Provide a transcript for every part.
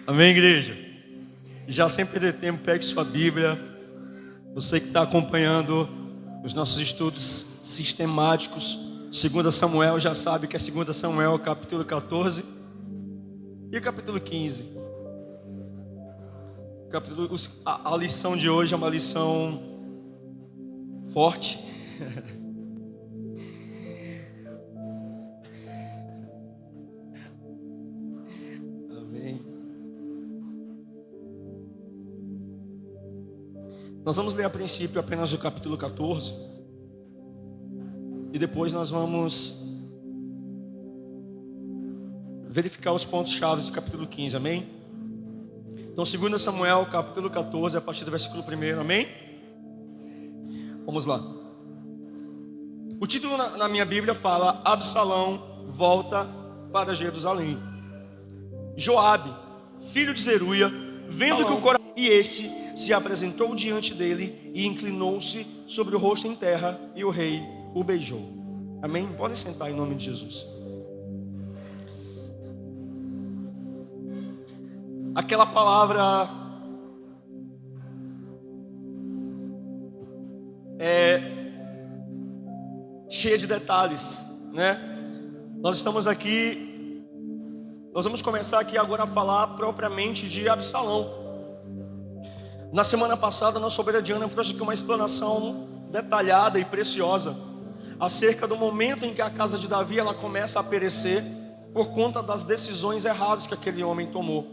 Amém, igreja? Já sem perder tempo, pegue sua Bíblia. Você que está acompanhando os nossos estudos sistemáticos, 2 Samuel, já sabe que é 2 Samuel, capítulo 14 e capítulo 15. A lição de hoje é uma lição forte. Amém. Nós vamos ler a princípio apenas o capítulo 14 e depois nós vamos verificar os pontos chaves do capítulo 15, amém? Então 2 Samuel, capítulo 14, a partir do versículo 1, amém? Vamos lá. O título na minha Bíblia fala: Absalão volta para Jerusalém. Joabe, filho de Zeruia, vendo que o coração... E esse se apresentou diante dele e inclinou-se sobre o rosto em terra, e o rei o beijou. Amém? Podem sentar em nome de Jesus. Aquela palavra é cheia de detalhes, né? Nós estamos aqui, nós vamos começar aqui agora a falar propriamente de Absalão. Na semana passada, a nossa obreira Diana trouxe aqui uma explanação detalhada e preciosa acerca do momento em que a casa de Davi ela começa a perecer por conta das decisões erradas que aquele homem tomou.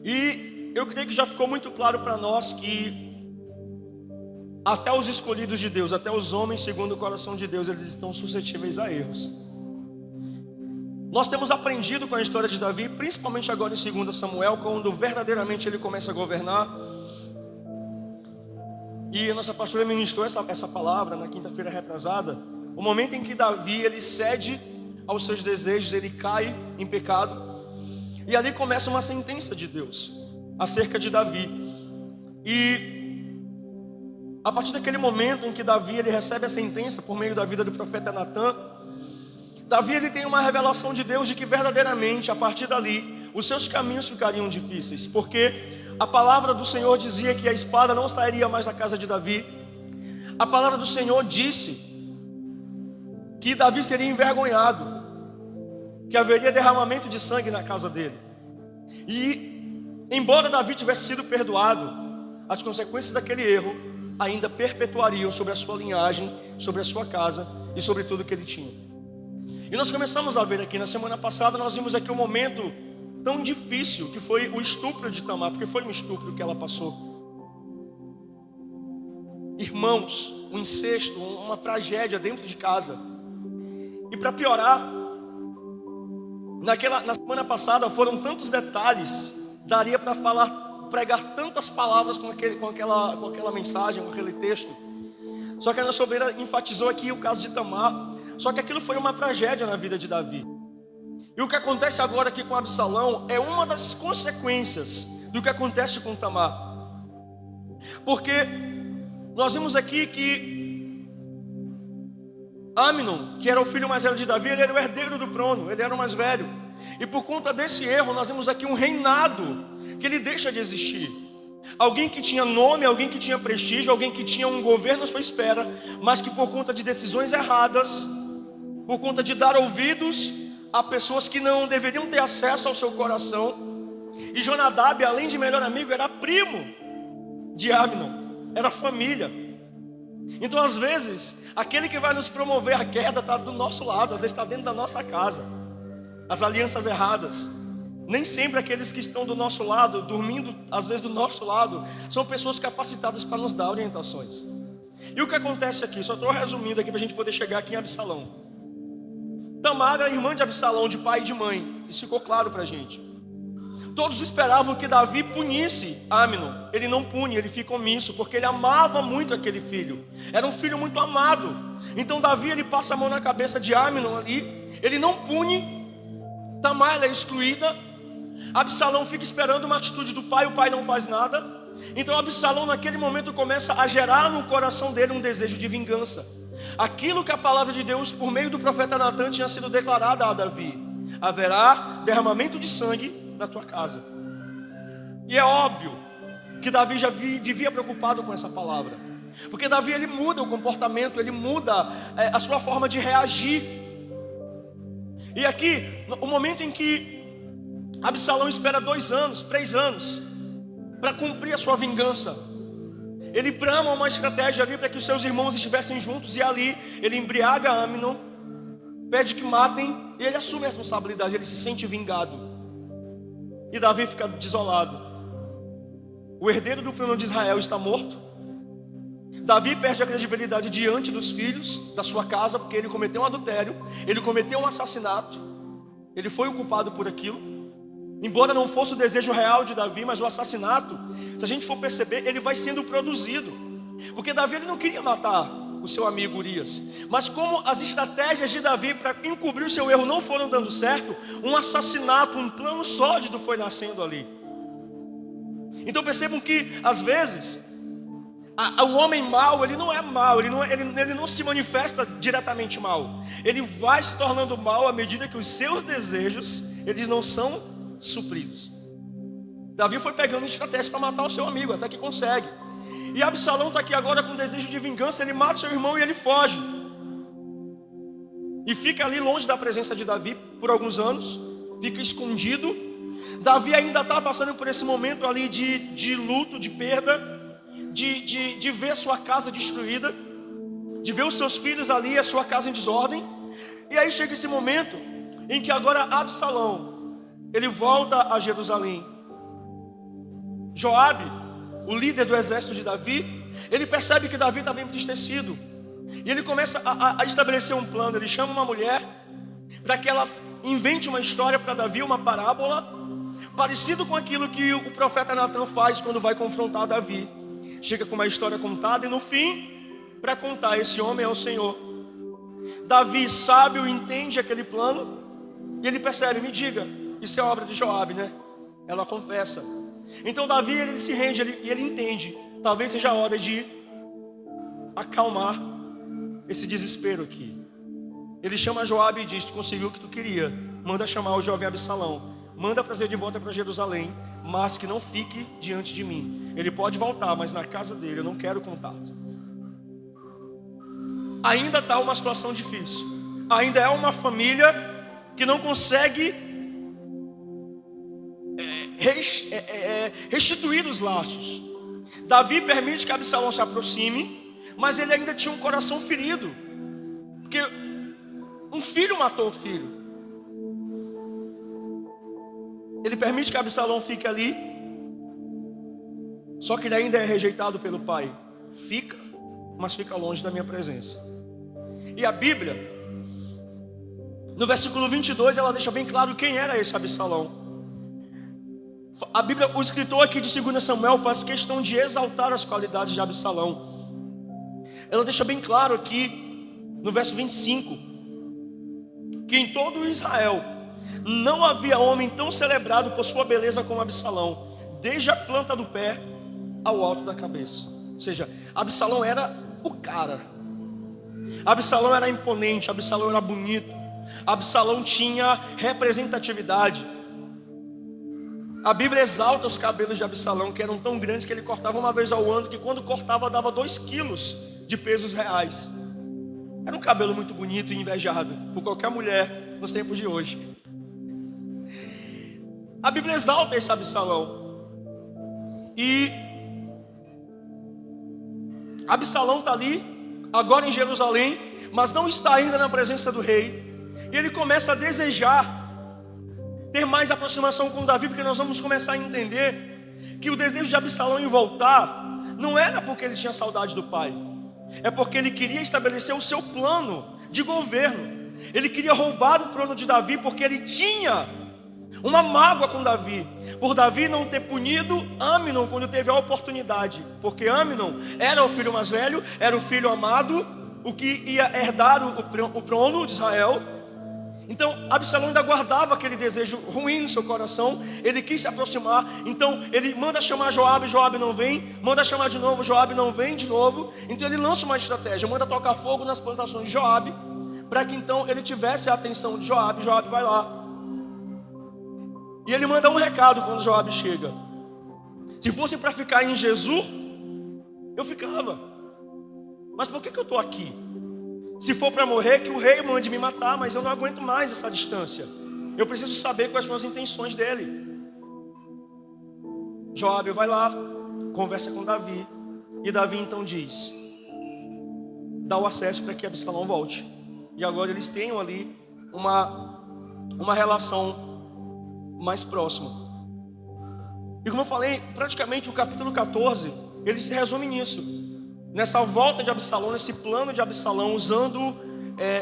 E eu creio que já ficou muito claro para nós que até os escolhidos de Deus, até os homens segundo o coração de Deus, eles estão suscetíveis a erros. Nós temos aprendido com a história de Davi, principalmente agora em 2 Samuel, quando verdadeiramente ele começa a governar. E a nossa pastora ministrou essa palavra na quinta-feira retrasada. O momento em que Davi ele cede aos seus desejos, ele cai em pecado. E ali começa uma sentença de Deus acerca de Davi. E a partir daquele momento em que Davi ele recebe a sentença por meio da vida do profeta Natã, Davi ele tem uma revelação de Deus de que verdadeiramente a partir dali os seus caminhos ficariam difíceis, porque a palavra do Senhor dizia que a espada não sairia mais da casa de Davi. A palavra do Senhor disse que Davi seria envergonhado, que haveria derramamento de sangue na casa dele. E embora Davi tivesse sido perdoado, as consequências daquele erro ainda perpetuariam sobre a sua linhagem, sobre a sua casa e sobre tudo que ele tinha. E nós começamos a ver aqui na semana passada, nós vimos aqui um momento tão difícil que foi o estupro de Tamar, porque foi um estupro que ela passou. Irmãos, um incesto, uma tragédia dentro de casa. E para piorar, na semana passada foram tantos detalhes, daria para pregar tantas palavras com aquela mensagem, com aquele texto. Só que a nossa obreira enfatizou aqui o caso de Tamar. Só que aquilo foi uma tragédia na vida de Davi. E o que acontece agora aqui com Absalão é uma das consequências do que acontece com Tamar. Porque nós vimos aqui que Amnon, que era o filho mais velho de Davi, ele era o herdeiro do trono, ele era o mais velho. E por conta desse erro, nós vemos aqui um reinado que ele deixa de existir. Alguém que tinha nome, alguém que tinha prestígio, alguém que tinha um governo à sua espera, mas que por conta de decisões erradas, por conta de dar ouvidos a pessoas que não deveriam ter acesso ao seu coração. E Jonadab, além de melhor amigo, era primo de Amnon, era família. Então às vezes, aquele que vai nos promover a queda está do nosso lado, às vezes está dentro da nossa casa. As alianças erradas. Nem sempre aqueles que estão do nosso lado, dormindo às vezes do nosso lado, são pessoas capacitadas para nos dar orientações. E o que acontece aqui? Só estou resumindo aqui para a gente poder chegar aqui em Absalão. Tamar era irmã de Absalão, de pai e de mãe. Isso ficou claro para a gente. Todos esperavam que Davi punisse Amnon. Ele não pune, ele fica omisso, porque ele amava muito aquele filho. Era um filho muito amado. Então Davi ele passa a mão na cabeça de Amnon ali. Ele não pune. Tamar ela é excluída. Absalão fica esperando uma atitude do pai, o pai não faz nada. Então Absalão naquele momento começa a gerar no coração dele um desejo de vingança. Aquilo que a palavra de Deus por meio do profeta Natã tinha sido declarada a Davi: haverá derramamento de sangue na tua casa. E é óbvio que Davi já vivia preocupado com essa palavra, porque Davi, ele muda o comportamento, ele muda a sua forma de reagir. E aqui, o momento em que Absalão espera 2 anos, 3 anos, para cumprir a sua vingança, ele trama uma estratégia ali para que os seus irmãos estivessem juntos, e ali ele embriaga Amnon, pede que matem, e ele assume a responsabilidade, ele se sente vingado. E Davi fica desolado. O herdeiro do trono de Israel está morto. Davi perde a credibilidade diante dos filhos da sua casa, porque ele cometeu um adultério, ele cometeu um assassinato, ele foi o culpado por aquilo. Embora não fosse o desejo real de Davi, mas o assassinato, se a gente for perceber, ele vai sendo produzido, porque Davi, ele não queria matar o seu amigo Urias, mas como as estratégias de Davi para encobrir o seu erro não foram dando certo, um assassinato, um plano sórdido foi nascendo ali. Então percebam que às vezes o homem mau, ele não é mau, ele não se manifesta diretamente mal, ele vai se tornando mal à medida que os seus desejos, eles não são supridos. Davi foi pegando estratégias para matar o seu amigo, até que consegue. E Absalão está aqui agora com desejo de vingança, ele mata o seu irmão e ele foge. E fica ali longe da presença de Davi por alguns anos, fica escondido. Davi ainda está passando por esse momento ali de luto, de perda, de ver a sua casa destruída, de ver os seus filhos ali, a sua casa em desordem. E aí chega esse momento em que agora Absalão, ele volta a Jerusalém. Joabe, o líder do exército de Davi, ele percebe que Davi estava entristecido, e ele começa a estabelecer um plano. Ele chama uma mulher para que ela invente uma história para Davi, uma parábola, parecido com aquilo que o profeta Natan faz quando vai confrontar Davi. Chega com uma história contada, e no fim, para contar, esse homem é o Senhor. Davi, sábio, entende aquele plano, e ele percebe, me diga, isso é obra de Joabe, né? Ela confessa. Então Davi, ele se rende, e ele entende, talvez seja a hora de acalmar esse desespero aqui. Ele chama Joabe e diz: tu conseguiu o que tu queria, manda chamar o jovem Absalão, manda trazer de volta para Jerusalém, mas que não fique diante de mim. Ele pode voltar, mas na casa dele eu não quero contato. Ainda está uma situação difícil, ainda é uma família que não consegue restituir os laços. Davi permite que Absalão se aproxime, mas ele ainda tinha um coração ferido, porque um filho matou o filho. Ele permite que Absalão fique ali, só que ele ainda é rejeitado pelo pai. Fica, mas fica longe da minha presença. E a Bíblia, no versículo 22, ela deixa bem claro quem era esse Absalão. A Bíblia, o escritor aqui de 2 Samuel faz questão de exaltar as qualidades de Absalão. Ela deixa bem claro aqui, no verso 25, que em todo Israel não havia homem tão celebrado por sua beleza como Absalão, desde a planta do pé ao alto da cabeça. Ou seja, Absalão era o cara. Absalão era imponente, Absalão era bonito, Absalão tinha representatividade. A Bíblia exalta os cabelos de Absalão, que eram tão grandes que ele cortava uma vez ao ano, que quando cortava dava 2 quilos de pesos reais. Era um cabelo muito bonito e invejado por qualquer mulher nos tempos de hoje. A Bíblia exalta esse Absalão. E Absalão está ali, agora em Jerusalém, mas não está ainda na presença do rei. E ele começa a desejar ter mais aproximação com Davi, porque nós vamos começar a entender que o desejo de Absalão em voltar não era porque ele tinha saudade do pai, é porque ele queria estabelecer o seu plano de governo. Ele queria roubar o trono de Davi, porque ele tinha uma mágoa com Davi, por Davi não ter punido Amnon quando teve a oportunidade, porque Amnon era o filho mais velho, era o filho amado, o que ia herdar o trono de Israel. Então Absalão ainda guardava aquele desejo ruim no seu coração. Ele quis se aproximar, então ele manda chamar Joabe, Joabe não vem, manda chamar de novo, Joabe não vem de novo. Então ele lança uma estratégia, manda tocar fogo nas plantações de Joabe, para que então ele tivesse a atenção de Joabe. Joabe vai lá, e ele manda um recado quando Joabe chega. Se fosse para ficar em Jesus, eu ficava. Mas por que eu estou aqui? Se for para morrer, que o rei mande me matar, mas eu não aguento mais essa distância. Eu preciso saber quais são as intenções dele. Joabe vai lá, conversa com Davi, e Davi então diz: dá o acesso para que Absalão volte. E agora eles tenham ali uma relação mais próxima. E como eu falei, praticamente o capítulo 14, ele se resume nisso. Nessa volta de Absalão, nesse plano de Absalão, usando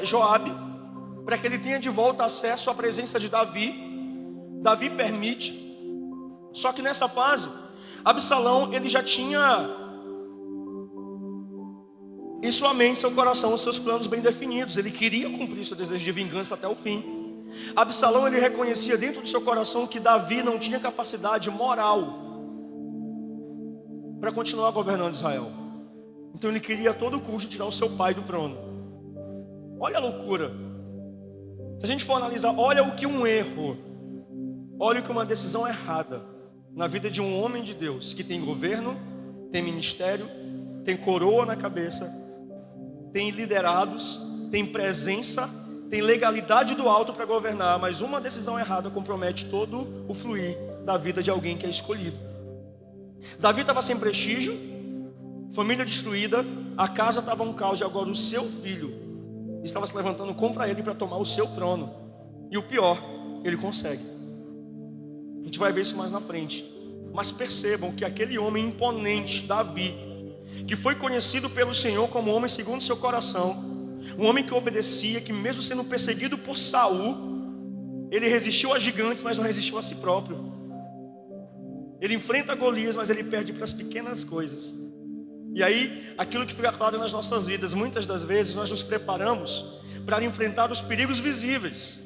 Joabe, para que ele tenha de volta acesso à presença de Davi. Davi permite. Só que nessa fase, Absalão, ele já tinha em sua mente, seu coração, os seus planos bem definidos. Ele queria cumprir seu desejo de vingança até o fim. Absalão, ele reconhecia dentro do seu coração que Davi não tinha capacidade moral para continuar governando Israel. Então ele queria a todo custo tirar o seu pai do trono. Olha a loucura. Se a gente for analisar, olha o que um erro, olha o que uma decisão errada na vida de um homem de Deus, que tem governo, tem ministério, tem coroa na cabeça, tem liderados, tem presença, tem legalidade do alto para governar, mas uma decisão errada compromete todo o fluir da vida de alguém que é escolhido. Davi estava sem prestígio, família destruída, a casa estava um caos, e agora o seu filho estava se levantando contra ele para tomar o seu trono. E o pior, ele consegue. A gente vai ver isso mais na frente. Mas percebam que aquele homem imponente, Davi, que foi conhecido pelo Senhor como homem segundo seu coração, um homem que obedecia, que mesmo sendo perseguido por Saul, ele resistiu a gigantes, mas não resistiu a si próprio. Ele enfrenta Golias, mas ele perde para as pequenas coisas. E aí, aquilo que fica claro nas nossas vidas, muitas das vezes nós nos preparamos para enfrentar os perigos visíveis,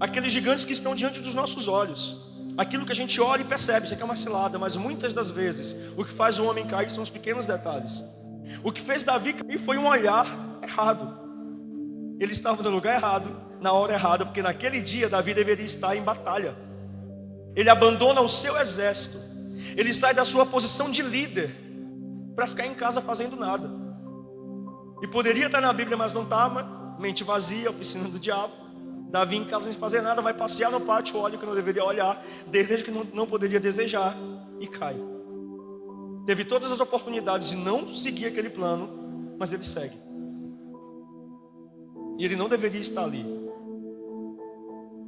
aqueles gigantes que estão diante dos nossos olhos, aquilo que a gente olha e percebe, isso aqui é uma cilada, mas muitas das vezes o que faz o homem cair são os pequenos detalhes. O que fez Davi cair foi um olhar errado. Ele estava no lugar errado, na hora errada, porque naquele dia Davi deveria estar em batalha. Ele abandona o seu exército, ele sai da sua posição de líder para ficar em casa fazendo nada. E poderia estar na Bíblia, mas não estava. Mente vazia, oficina do diabo. Davi em casa sem fazer nada, vai passear no pátio, olha o que não deveria olhar, deseja que não poderia desejar, e cai. Teve todas as oportunidades de não seguir aquele plano, mas ele segue. E ele não deveria estar ali.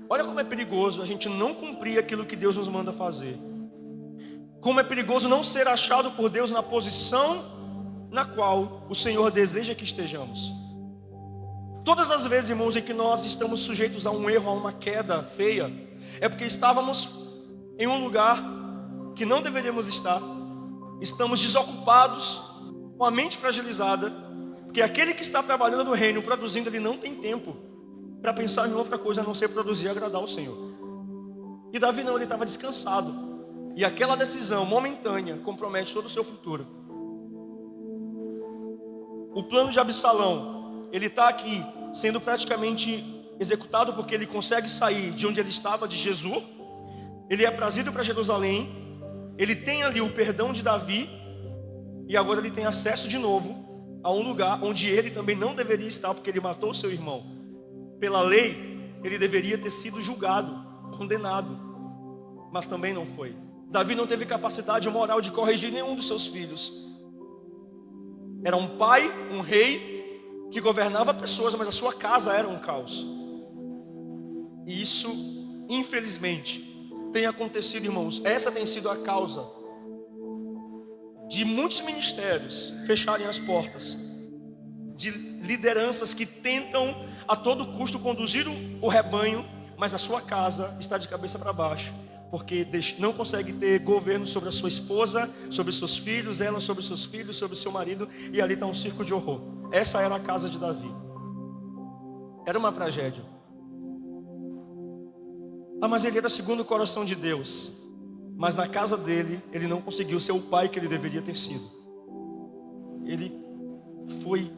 Olha como é perigoso a gente não cumprir aquilo que Deus nos manda fazer. Como é perigoso não ser achado por Deus na posição na qual o Senhor deseja que estejamos. Todas as vezes, irmãos, em que nós estamos sujeitos a um erro, a uma queda feia, é porque estávamos em um lugar que não deveríamos estar. Estamos desocupados, com a mente fragilizada, porque aquele que está trabalhando no reino, produzindo, ele não tem tempo para pensar em outra coisa a não ser produzir e agradar o Senhor. E Davi não, ele estava descansado. E aquela decisão momentânea compromete todo o seu futuro. O plano de Absalão, ele está aqui sendo praticamente executado porque ele consegue sair de onde ele estava, de Jesus. Ele é trazido para Jerusalém. Ele tem ali o perdão de Davi. E agora ele tem acesso de novo a um lugar onde ele também não deveria estar, porque ele matou o seu irmão. Pela lei, ele deveria ter sido julgado, condenado, mas também não foi. Davi não teve capacidade moral de corrigir nenhum dos seus filhos. Era um pai, um rei, que governava pessoas, mas a sua casa era um caos. E isso, infelizmente, tem acontecido, irmãos. Essa tem sido a causa de muitos ministérios fecharem as portas, de lideranças que tentam a todo custo conduzir o rebanho, mas a sua casa está de cabeça para baixo, porque não consegue ter governo sobre a sua esposa, sobre seus filhos, ela sobre seus filhos, sobre seu marido, e ali está um circo de horror. Essa era a casa de Davi. Era uma tragédia. Mas ele era segundo o coração de Deus. Mas na casa dele, ele não conseguiu ser o pai que ele deveria ter sido. Ele foi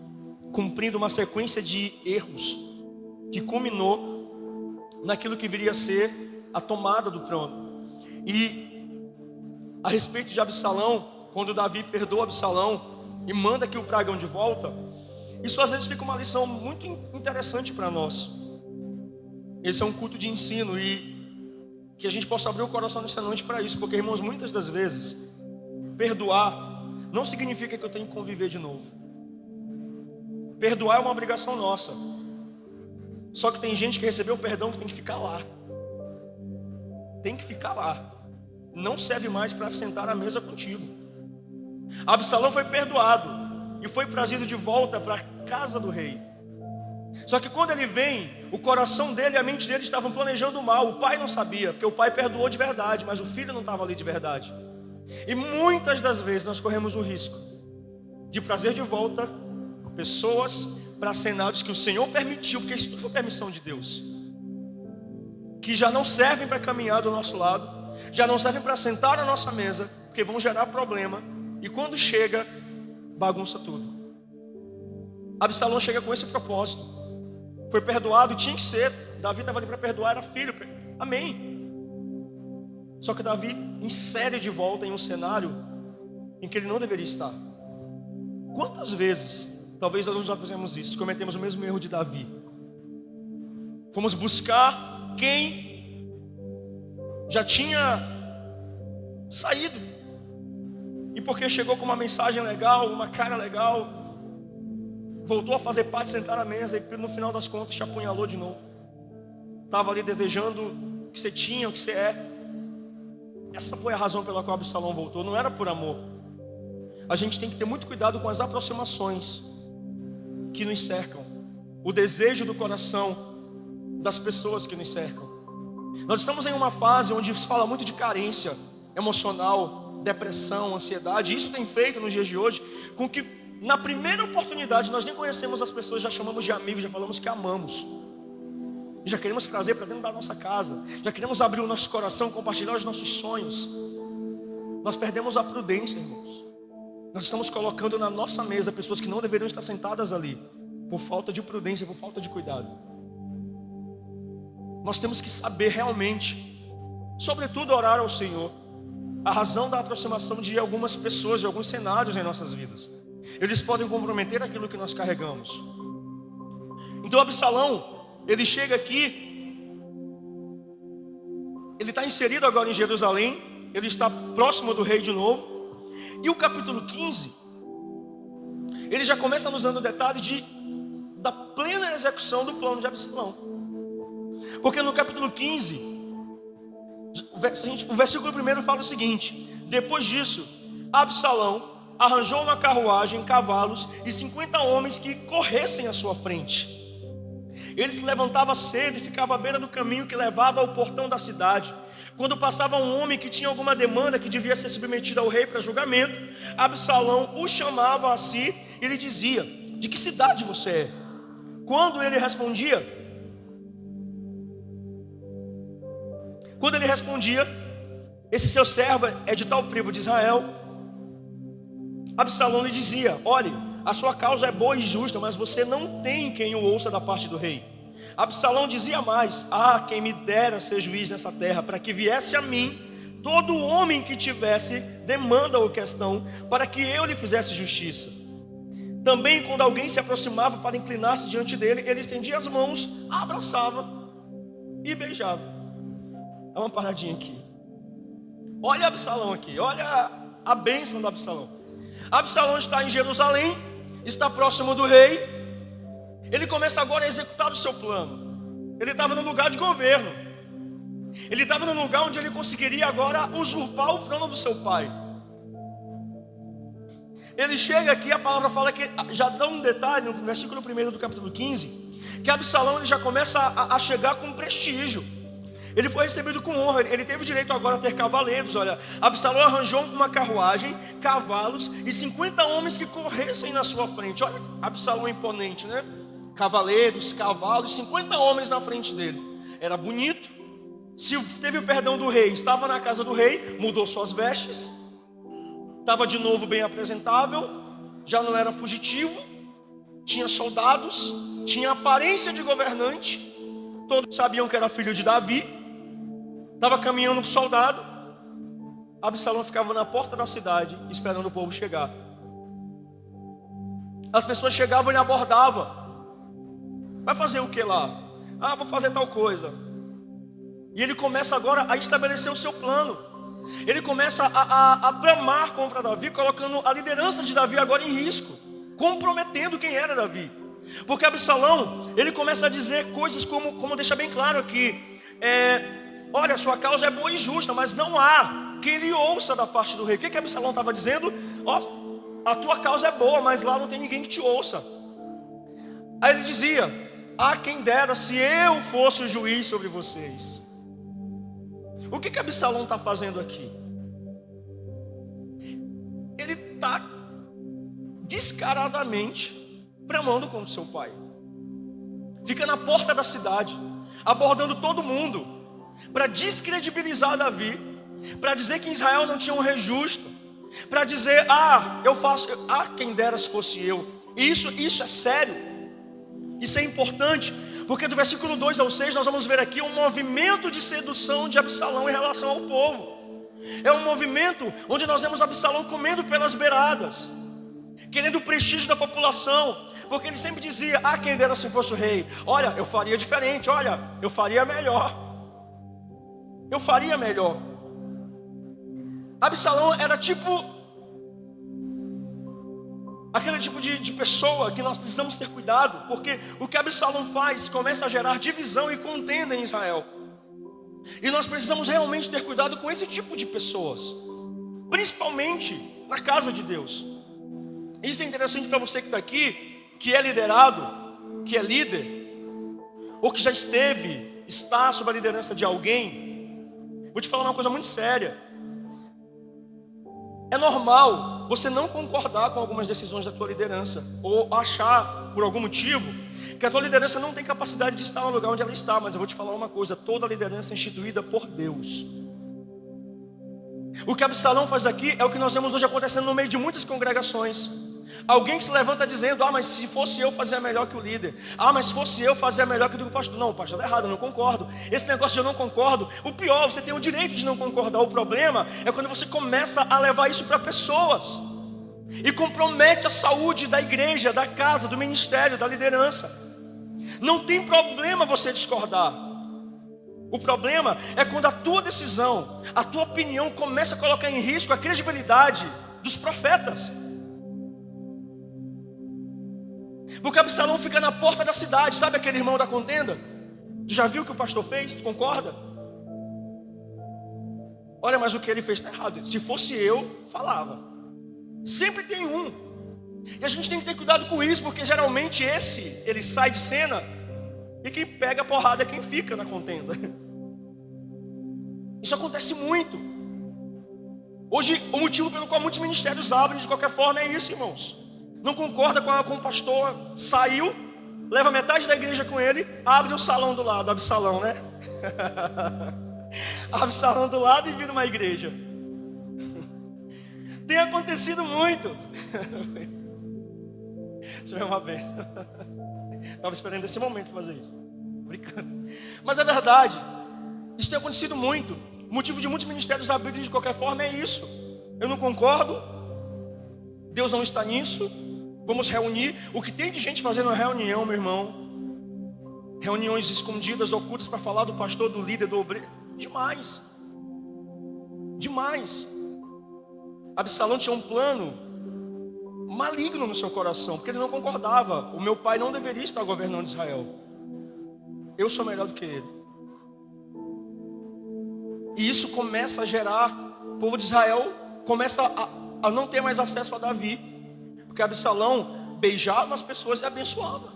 cumprindo uma sequência de erros que culminou naquilo que viria a ser a tomada do trono. E a respeito de Absalão, quando Davi perdoa Absalão e manda que o tragam de volta, isso às vezes fica uma lição muito interessante para nós. Esse é um culto de ensino e que a gente possa abrir o coração nessa noite para isso, porque, irmãos, muitas das vezes, perdoar não significa que eu tenho que conviver de novo. Perdoar é uma obrigação nossa. Só que tem gente que recebeu o perdão que tem que ficar lá. Tem que ficar lá. Não serve mais para sentar à mesa contigo. Absalão foi perdoado e foi trazido de volta para a casa do rei. Só que quando ele vem, o coração dele e a mente dele estavam planejando o mal. O pai não sabia, porque o pai perdoou de verdade, mas o filho não estava ali de verdade. E muitas das vezes nós corremos o risco de trazer de volta pessoas para cenários que o Senhor permitiu, porque isso tudo foi permissão de Deus, que já não servem para caminhar do nosso lado, já não servem para sentar na nossa mesa, porque vão gerar problema, e quando chega, bagunça tudo. Absalão chega com esse propósito, foi perdoado, tinha que ser, Davi estava ali para perdoar, era filho, amém. Só que Davi insere de volta em um cenário em que ele não deveria estar. Quantas vezes, talvez nós já fizemos isso, cometemos o mesmo erro de Davi? Fomos buscar quem já tinha saído, e porque chegou com uma mensagem legal, uma cara legal, voltou a fazer parte, sentar na mesa, e no final das contas te apunhalou de novo. Estava ali desejando o que você tinha, o que você é. Essa foi a razão pela qual Absalão voltou, não era por amor. A gente tem que ter muito cuidado com as aproximações que nos cercam, o desejo do coração das pessoas que nos cercam. Nós estamos em uma fase onde se fala muito de carência emocional, depressão, ansiedade. Isso tem feito nos dias de hoje com que na primeira oportunidade nós nem conhecemos as pessoas, já chamamos de amigos, já falamos que amamos, já queremos trazer para dentro da nossa casa, já queremos abrir o nosso coração, compartilhar os nossos sonhos. Nós perdemos a prudência, irmãos. Nós estamos colocando na nossa mesa pessoas que não deveriam estar sentadas ali, por falta de prudência, por falta de cuidado. Nós temos que saber realmente, sobretudo orar ao Senhor, a razão da aproximação de algumas pessoas, de alguns cenários em nossas vidas. Eles podem comprometer aquilo que nós carregamos. Então Absalão, ele chega aqui, ele está inserido agora em Jerusalém, ele está próximo do rei de novo. E o capítulo 15, ele já começa nos dando detalhes da plena execução do plano de Absalão. Porque no capítulo 15, o versículo 1 fala o seguinte: depois disso, Absalão arranjou uma carruagem, cavalos e 50 homens que corressem à sua frente. Ele se levantava cedo e ficava à beira do caminho que levava ao portão da cidade. Quando passava um homem que tinha alguma demanda que devia ser submetida ao rei para julgamento, Absalão o chamava a si e lhe dizia: de que cidade você é? Quando ele respondia, esse seu servo é de tal tribo de Israel, Absalão lhe dizia: olhe, a sua causa é boa e justa, mas você não tem quem o ouça da parte do rei. Absalão dizia mais: quem me dera ser juiz nessa terra, para que viesse a mim todo homem que tivesse demanda ou questão, para que eu lhe fizesse justiça. Também quando alguém se aproximava para inclinar-se diante dele, ele estendia as mãos, abraçava e beijava. Dá uma paradinha aqui. Olha Absalão aqui, olha a bênção do Absalão. Absalão está em Jerusalém, está próximo do rei. Ele começa agora a executar o seu plano. Ele estava no lugar de governo. Ele estava no lugar onde ele conseguiria agora usurpar o trono do seu pai. Ele chega aqui, a palavra fala que já dá um detalhe no versículo 1 do capítulo 15, que Absalão ele já começa a chegar com prestígio. Ele foi recebido com honra, ele teve direito agora a ter cavaleiros. Olha, Absalão arranjou uma carruagem, cavalos e 50 homens que corressem na sua frente. Olha, Absalão imponente, né? Cavaleiros, cavalos, 50 homens na frente dele. Era bonito. Se teve o perdão do rei, estava na casa do rei, mudou suas vestes, estava de novo bem apresentável, já não era fugitivo, tinha soldados, tinha aparência de governante, todos sabiam que era filho de Davi, estava caminhando com soldado. Absalão ficava na porta da cidade esperando o povo chegar. As pessoas chegavam e ele abordava. Vai fazer o que lá? Ah, vou fazer tal coisa. E ele começa agora a estabelecer o seu plano. Ele começa a tramar contra Davi, colocando a liderança de Davi agora em risco, comprometendo quem era Davi. Porque Absalão, ele começa a dizer coisas como deixa bem claro aqui: olha, sua causa é boa e justa, mas não há quem lhe ouça da parte do rei. O que Absalão estava dizendo? A tua causa é boa, mas lá não tem ninguém que te ouça. Aí ele dizia: ah, quem dera se eu fosse o juiz sobre vocês. O que Absalão está fazendo aqui? Ele está descaradamente tramando contra seu pai. Fica na porta da cidade, abordando todo mundo, para descredibilizar Davi, para dizer que em Israel não tinha um rei justo, para dizer: quem dera se fosse eu. E isso é sério, isso é importante, porque do versículo 2 ao 6 nós vamos ver aqui um movimento de sedução de Absalão em relação ao povo. É um movimento onde nós vemos Absalão comendo pelas beiradas, querendo o prestígio da população, porque ele sempre dizia: ah, quem dera se fosse o rei. Olha, eu faria diferente, olha, eu faria melhor. Eu faria melhor. Absalão era aquele tipo de pessoa que nós precisamos ter cuidado, porque o que Absalão faz começa a gerar divisão e contenda em Israel. E nós precisamos realmente ter cuidado com esse tipo de pessoas, principalmente na casa de Deus. Isso é interessante para você que está aqui, que é liderado, que é líder, ou que já está sob a liderança de alguém. Vou te falar uma coisa muito séria. É normal você não concordar com algumas decisões da tua liderança, ou achar, por algum motivo, que a tua liderança não tem capacidade de estar no lugar onde ela está. Mas eu vou te falar uma coisa: toda liderança é instituída por Deus. O que Absalão faz aqui é o que nós vemos hoje acontecendo no meio de muitas congregações. Alguém que se levanta dizendo: ah, mas se fosse eu fazia melhor que o líder. Ah, mas se fosse eu fazia melhor que o pastor. Não, o pastor está errado, eu não concordo. Esse negócio de eu não concordo, o pior, você tem o direito de não concordar. O problema é quando você começa a levar isso para pessoas e compromete a saúde da igreja, da casa, do ministério, da liderança. Não tem problema você discordar. O problema é quando a tua decisão, a tua opinião começa a colocar em risco a credibilidade dos profetas. Porque Absalão fica na porta da cidade. Sabe aquele irmão da contenda? Tu já viu o que o pastor fez? Tu concorda? Olha, mas o que ele fez está errado. Se fosse eu, falava. Sempre tem um. E a gente tem que ter cuidado com isso, porque geralmente ele sai de cena, e quem pega a porrada é quem fica na contenda. Isso acontece muito. Hoje, o motivo pelo qual muitos ministérios abrem de qualquer forma é isso, irmãos. Não concorda com o pastor, saiu, leva metade da igreja com ele, abre o salão do lado, Absalão, né? Abre o salão do lado e vira uma igreja. Tem acontecido muito. Isso é uma bênção. Estava esperando esse momento para fazer isso. Brincando. Mas é verdade. Isso tem acontecido muito. O motivo de muitos ministérios abrirem de qualquer forma é isso. Eu não concordo. Deus não está nisso. Vamos reunir. O que tem de gente fazendo uma reunião, meu irmão? Reuniões escondidas, ocultas, para falar do pastor, do líder, do obreiro. Demais. Demais. Absalão tinha um plano maligno no seu coração, porque ele não concordava. O meu pai não deveria estar governando Israel. Eu sou melhor do que ele. E isso começa a gerar, o povo de Israel começa a não ter mais acesso a Davi, porque Absalão beijava as pessoas e abençoava.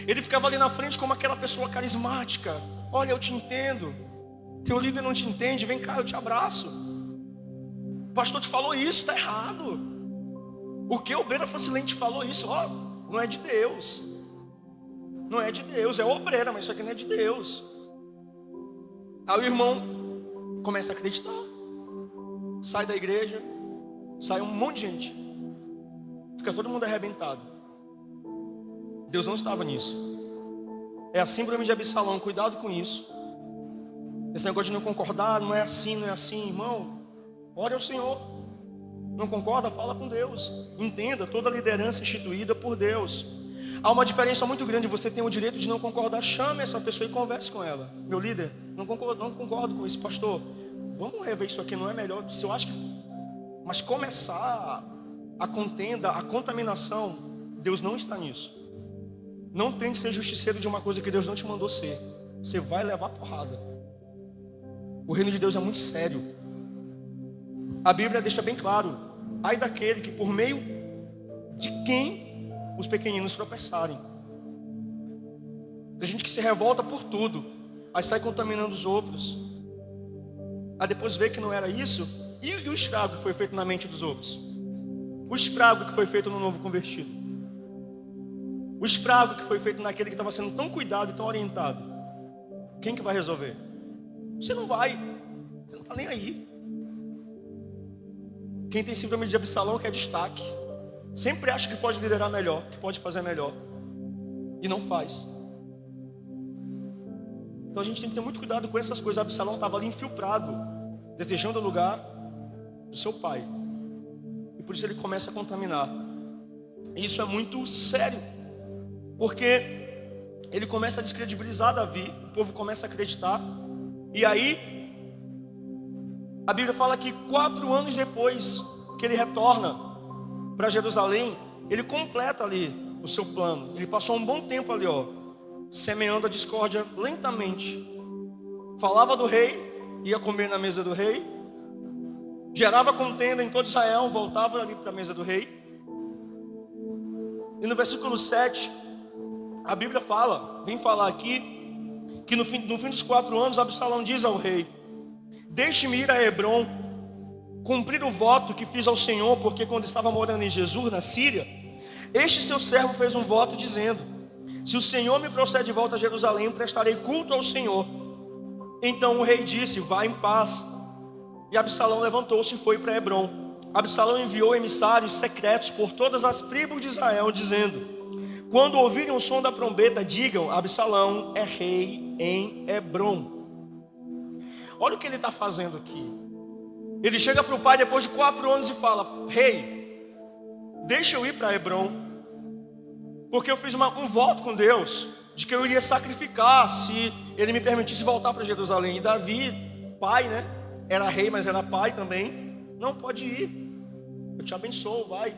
Ele ficava ali na frente como aquela pessoa carismática: olha, eu te entendo, teu líder não te entende, vem cá, eu te abraço. O pastor te falou isso, está errado. O que obreira facilmente falou isso? Ó, não é de Deus. Não é de Deus, é obreira, mas isso aqui não é de Deus. Aí o irmão começa a acreditar, sai da igreja, sai um monte de gente, fica todo mundo arrebentado. Deus não estava nisso. É a síndrome de Absalão, cuidado com isso. Esse negócio de não concordar, não é assim, irmão. Ore ao Senhor. Não concorda? Fala com Deus. Entenda, toda liderança é instituída por Deus. Há uma diferença muito grande. Você tem o direito de não concordar. Chame essa pessoa e converse com ela. Meu líder, não concordo com isso, pastor. Vamos rever isso aqui, não é melhor? Se eu acho que... Mas começar a contenda, a contaminação, Deus não está nisso. Não tente ser justiceiro de uma coisa que Deus não te mandou ser. Você vai levar porrada. O reino de Deus é muito sério. A Bíblia deixa bem claro: ai daquele que por meio de quem os pequeninos tropeçarem. Tem gente que se revolta por tudo, aí sai contaminando os outros, aí depois vê que não era isso. E o estrago que foi feito na mente dos outros? O estrago que foi feito no novo convertido? O estrago que foi feito naquele que estava sendo tão cuidado e tão orientado? Quem que vai resolver? Você não vai. Você não está nem aí. Quem tem síndrome de Absalão quer destaque. Sempre acha que pode liderar melhor, que pode fazer melhor. E não faz. Então a gente tem que ter muito cuidado com essas coisas. Absalão estava ali infiltrado, desejando o lugar do seu pai. E por isso ele começa a contaminar. E isso é muito sério. Porque ele começa a descredibilizar Davi. O povo começa a acreditar. E aí a Bíblia fala que 4 anos depois que ele retorna para Jerusalém, ele completa ali o seu plano. Ele passou um bom tempo ali, semeando a discórdia lentamente. Falava do rei, ia comer na mesa do rei, gerava contenda em todo Israel, voltava ali para a mesa do rei. E no versículo 7, a Bíblia vem falar aqui, que no fim dos 4 anos, Absalão diz ao rei: deixe-me ir a Hebrom, cumprir o voto que fiz ao Senhor, porque quando estava morando em Jesus, na Síria, este seu servo fez um voto dizendo: se o Senhor me trouxer de volta a Jerusalém, prestarei culto ao Senhor. Então o rei disse: vá em paz. E Absalão levantou-se e foi para Hebrom. Absalão enviou emissários secretos por todas as tribos de Israel, dizendo: quando ouvirem o som da trombeta, digam: Absalão é rei em Hebrom. Olha o que ele está fazendo aqui. Ele chega para o pai depois de 4 anos e fala: rei, deixa eu ir para Hebrom, porque eu fiz um voto com Deus de que eu iria sacrificar se ele me permitisse voltar para Jerusalém. E Davi, pai, né? Era rei, mas era pai também. Não, pode ir, eu te abençoo, vai.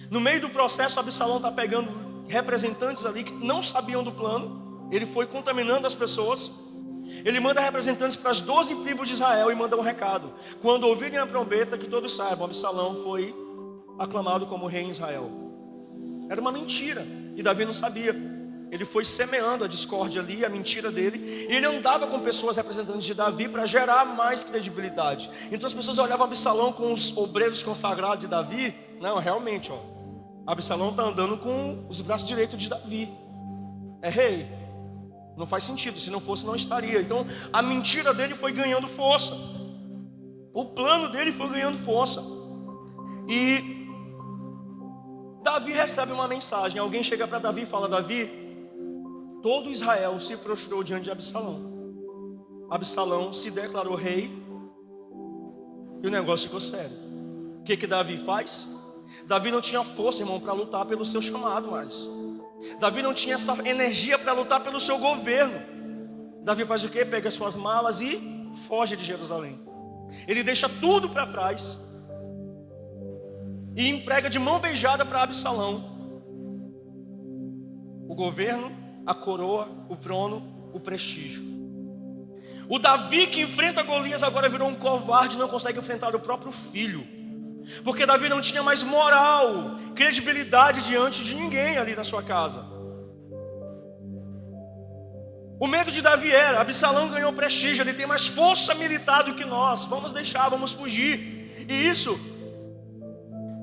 No meio do processo, Absalão está pegando representantes ali que não sabiam do plano. Ele foi contaminando as pessoas. Ele manda representantes para as 12 tribos de Israel e manda um recado: quando ouvirem a trombeta, que todos saibam, Absalão foi aclamado como rei em Israel. Era uma mentira, e Davi não sabia. Ele foi semeando a discórdia ali, a mentira dele. E ele andava com pessoas representantes de Davi para gerar mais credibilidade. Então as pessoas olhavam Absalão com os obreiros consagrados de Davi. Não, realmente, Absalão está andando com os braços direitos de Davi. É rei. Não faz sentido, se não fosse não estaria. Então a mentira dele foi ganhando força. O plano dele foi ganhando força. E Davi recebe uma mensagem. Alguém chega para Davi e fala: Davi, todo Israel se prostrou diante de Absalão. Absalão se declarou rei e o negócio ficou sério. O que Davi faz? Davi não tinha força, irmão, para lutar pelo seu chamado mais. Davi não tinha essa energia para lutar pelo seu governo. Davi faz o quê? Pega suas malas e foge de Jerusalém. Ele deixa tudo para trás e entrega de mão beijada para Absalão o governo, a coroa, o trono, o prestígio. O Davi que enfrenta Golias agora virou um covarde e não consegue enfrentar o próprio filho, porque Davi não tinha mais moral, credibilidade diante de ninguém ali na sua casa. O medo de Davi era: Absalão ganhou prestígio, ele tem mais força militar do que nós, vamos deixar, vamos fugir. E isso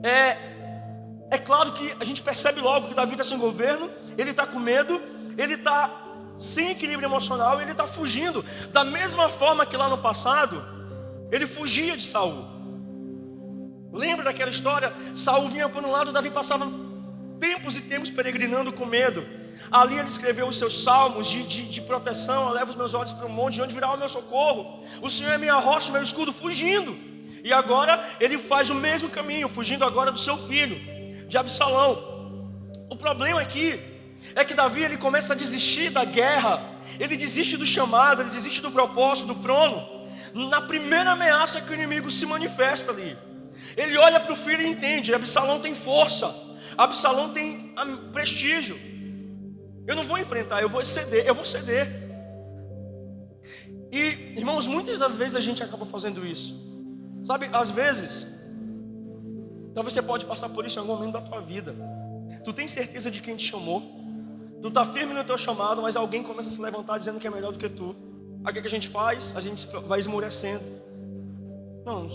é claro que a gente percebe logo que Davi está sem governo, ele está com medo, ele está sem equilíbrio emocional, ele está fugindo. Da mesma forma que lá no passado ele fugia de Saul. Lembra daquela história? Saul vinha por um lado, Davi passava tempos e tempos peregrinando com medo. Ali ele escreveu os seus salmos de proteção: eleva os meus olhos para o monte, de onde virá o meu socorro. O Senhor é minha rocha, meu escudo, fugindo. E agora ele faz o mesmo caminho, fugindo agora do seu filho, de Absalão. O problema aqui é que Davi, ele começa a desistir da guerra, ele desiste do chamado, ele desiste do propósito, do trono, na primeira ameaça que o inimigo se manifesta ali. Ele olha para o filho e entende: Absalão tem força, Absalão tem prestígio. Eu não vou enfrentar, eu vou ceder. E, irmãos, muitas das vezes a gente acaba fazendo isso. Sabe, às vezes, talvez você pode passar por isso em algum momento da tua vida. Tu tem certeza de quem te chamou, tu está firme no teu chamado, mas alguém começa a se levantar dizendo que é melhor do que tu. Aí o que a gente faz? A gente vai esmorecendo. Não,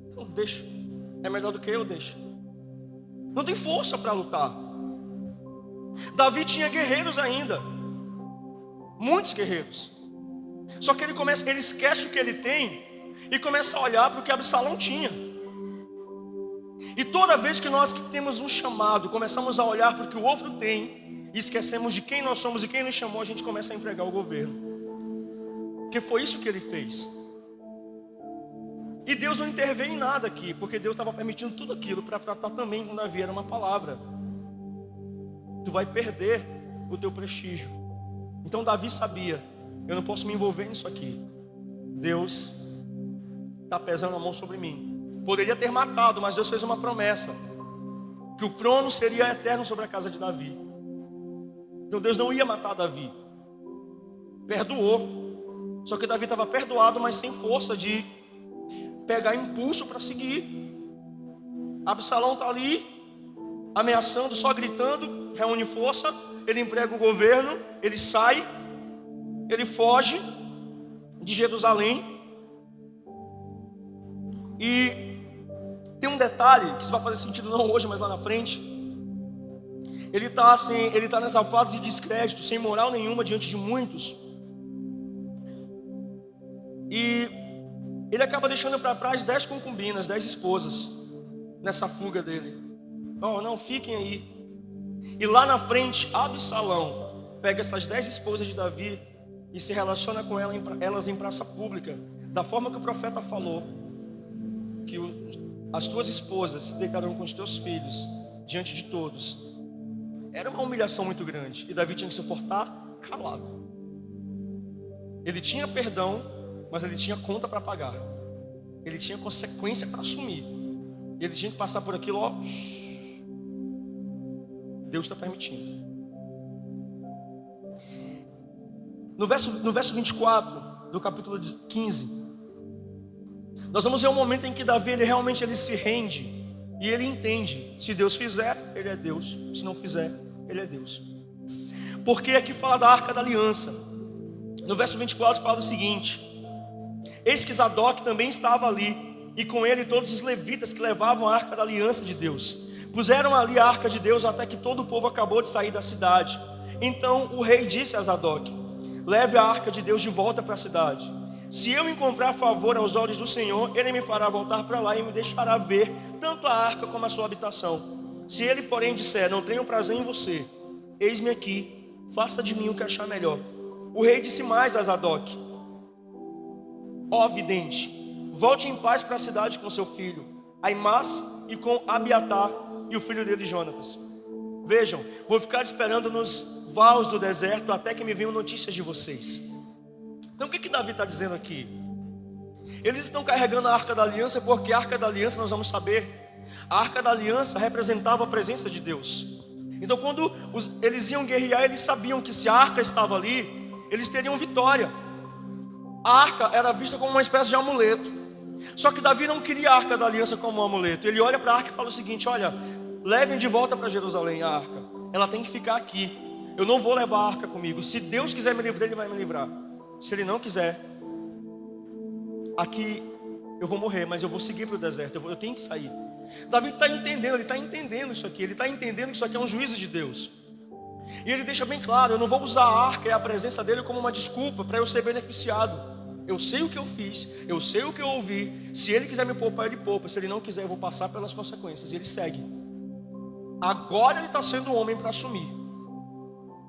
então deixa. É melhor do que eu, deixa. Não tem força para lutar. Davi tinha guerreiros ainda, muitos guerreiros. Só que ele esquece o que ele tem e começa a olhar para o que Absalão tinha. E toda vez que nós que temos um chamado começamos a olhar para o que o outro tem e esquecemos de quem nós somos e quem nos chamou, a gente começa a entregar o governo. Porque foi isso que ele fez. E Deus não interveio em nada aqui, porque Deus estava permitindo tudo aquilo para tratar também com Davi. Era uma palavra: tu vai perder o teu prestígio. Então Davi sabia: eu não posso me envolver nisso aqui. Deus está pesando a mão sobre mim. Poderia ter matado, mas Deus fez uma promessa: que o trono seria eterno sobre a casa de Davi. Então Deus não ia matar Davi. Perdoou. Só que Davi estava perdoado, mas sem força de pegar impulso para seguir. Absalão está ali, ameaçando, só gritando, reúne força. Ele entrega o governo, ele sai, ele foge de Jerusalém. E tem um detalhe que isso vai fazer sentido não hoje, mas lá na frente. Ele está nessa fase de descrédito, sem moral nenhuma diante de muitos. E ele acaba deixando para trás 10 concubinas, 10 esposas, nessa fuga dele. Oh, não, fiquem aí. E lá na frente, Absalão pega essas 10 esposas de Davi e se relaciona com elas em praça pública, da forma que o profeta falou, que as tuas esposas se deitarão com os teus filhos diante de todos. Era uma humilhação muito grande, e Davi tinha que suportar calado. Ele tinha perdão, mas ele tinha conta para pagar. Ele tinha consequência para assumir. E ele tinha que passar por aquilo, ó. Deus está permitindo. No verso 24 do capítulo 15, nós vamos ver um momento em que Davi ele se rende. E ele entende: se Deus fizer, ele é Deus. Se não fizer, ele é Deus. Porque aqui fala da Arca da Aliança. No verso 24 fala o seguinte: eis que Zadok também estava ali, e com ele todos os levitas que levavam a Arca da Aliança de Deus. Puseram ali a Arca de Deus até que todo o povo acabou de sair da cidade. Então o rei disse a Zadok: leve a Arca de Deus de volta para a cidade. Se eu encontrar favor aos olhos do Senhor, Ele me fará voltar para lá e me deixará ver tanto a arca como a sua habitação. Se Ele, porém, disser: não tenho prazer em você, eis-me aqui, faça de mim o que achar melhor. O rei disse mais a Zadok: ó vidente, volte em paz para a cidade com seu filho Aimás e com Abiatar e o filho dele Jonatas. Vejam, vou ficar esperando nos vales do deserto até que me venham notícias de vocês. Então o que Davi está dizendo aqui? Eles estão carregando a Arca da Aliança, porque a Arca da Aliança, nós vamos saber, a Arca da Aliança representava a presença de Deus. Então quando eles iam guerrear, eles sabiam que se a arca estava ali, eles teriam vitória. A arca era vista como uma espécie de amuleto. Só que Davi não queria a Arca da Aliança como um amuleto. Ele olha para a arca e fala o seguinte: olha, levem de volta para Jerusalém a arca. Ela tem que ficar aqui. Eu não vou levar a arca comigo. Se Deus quiser me livrar, Ele vai me livrar. Se Ele não quiser, aqui eu vou morrer, mas eu vou seguir para o deserto. Eu tenho que sair. Davi está entendendo, ele está entendendo isso aqui. Ele está entendendo que isso aqui é um juízo de Deus. E ele deixa bem claro: eu não vou usar a arca e a presença dele como uma desculpa para eu ser beneficiado. Eu sei o que eu fiz, eu sei o que eu ouvi. Se Ele quiser me poupar, Ele poupa. Se Ele não quiser, eu vou passar pelas consequências. E ele segue. Agora ele está sendo um homem para assumir.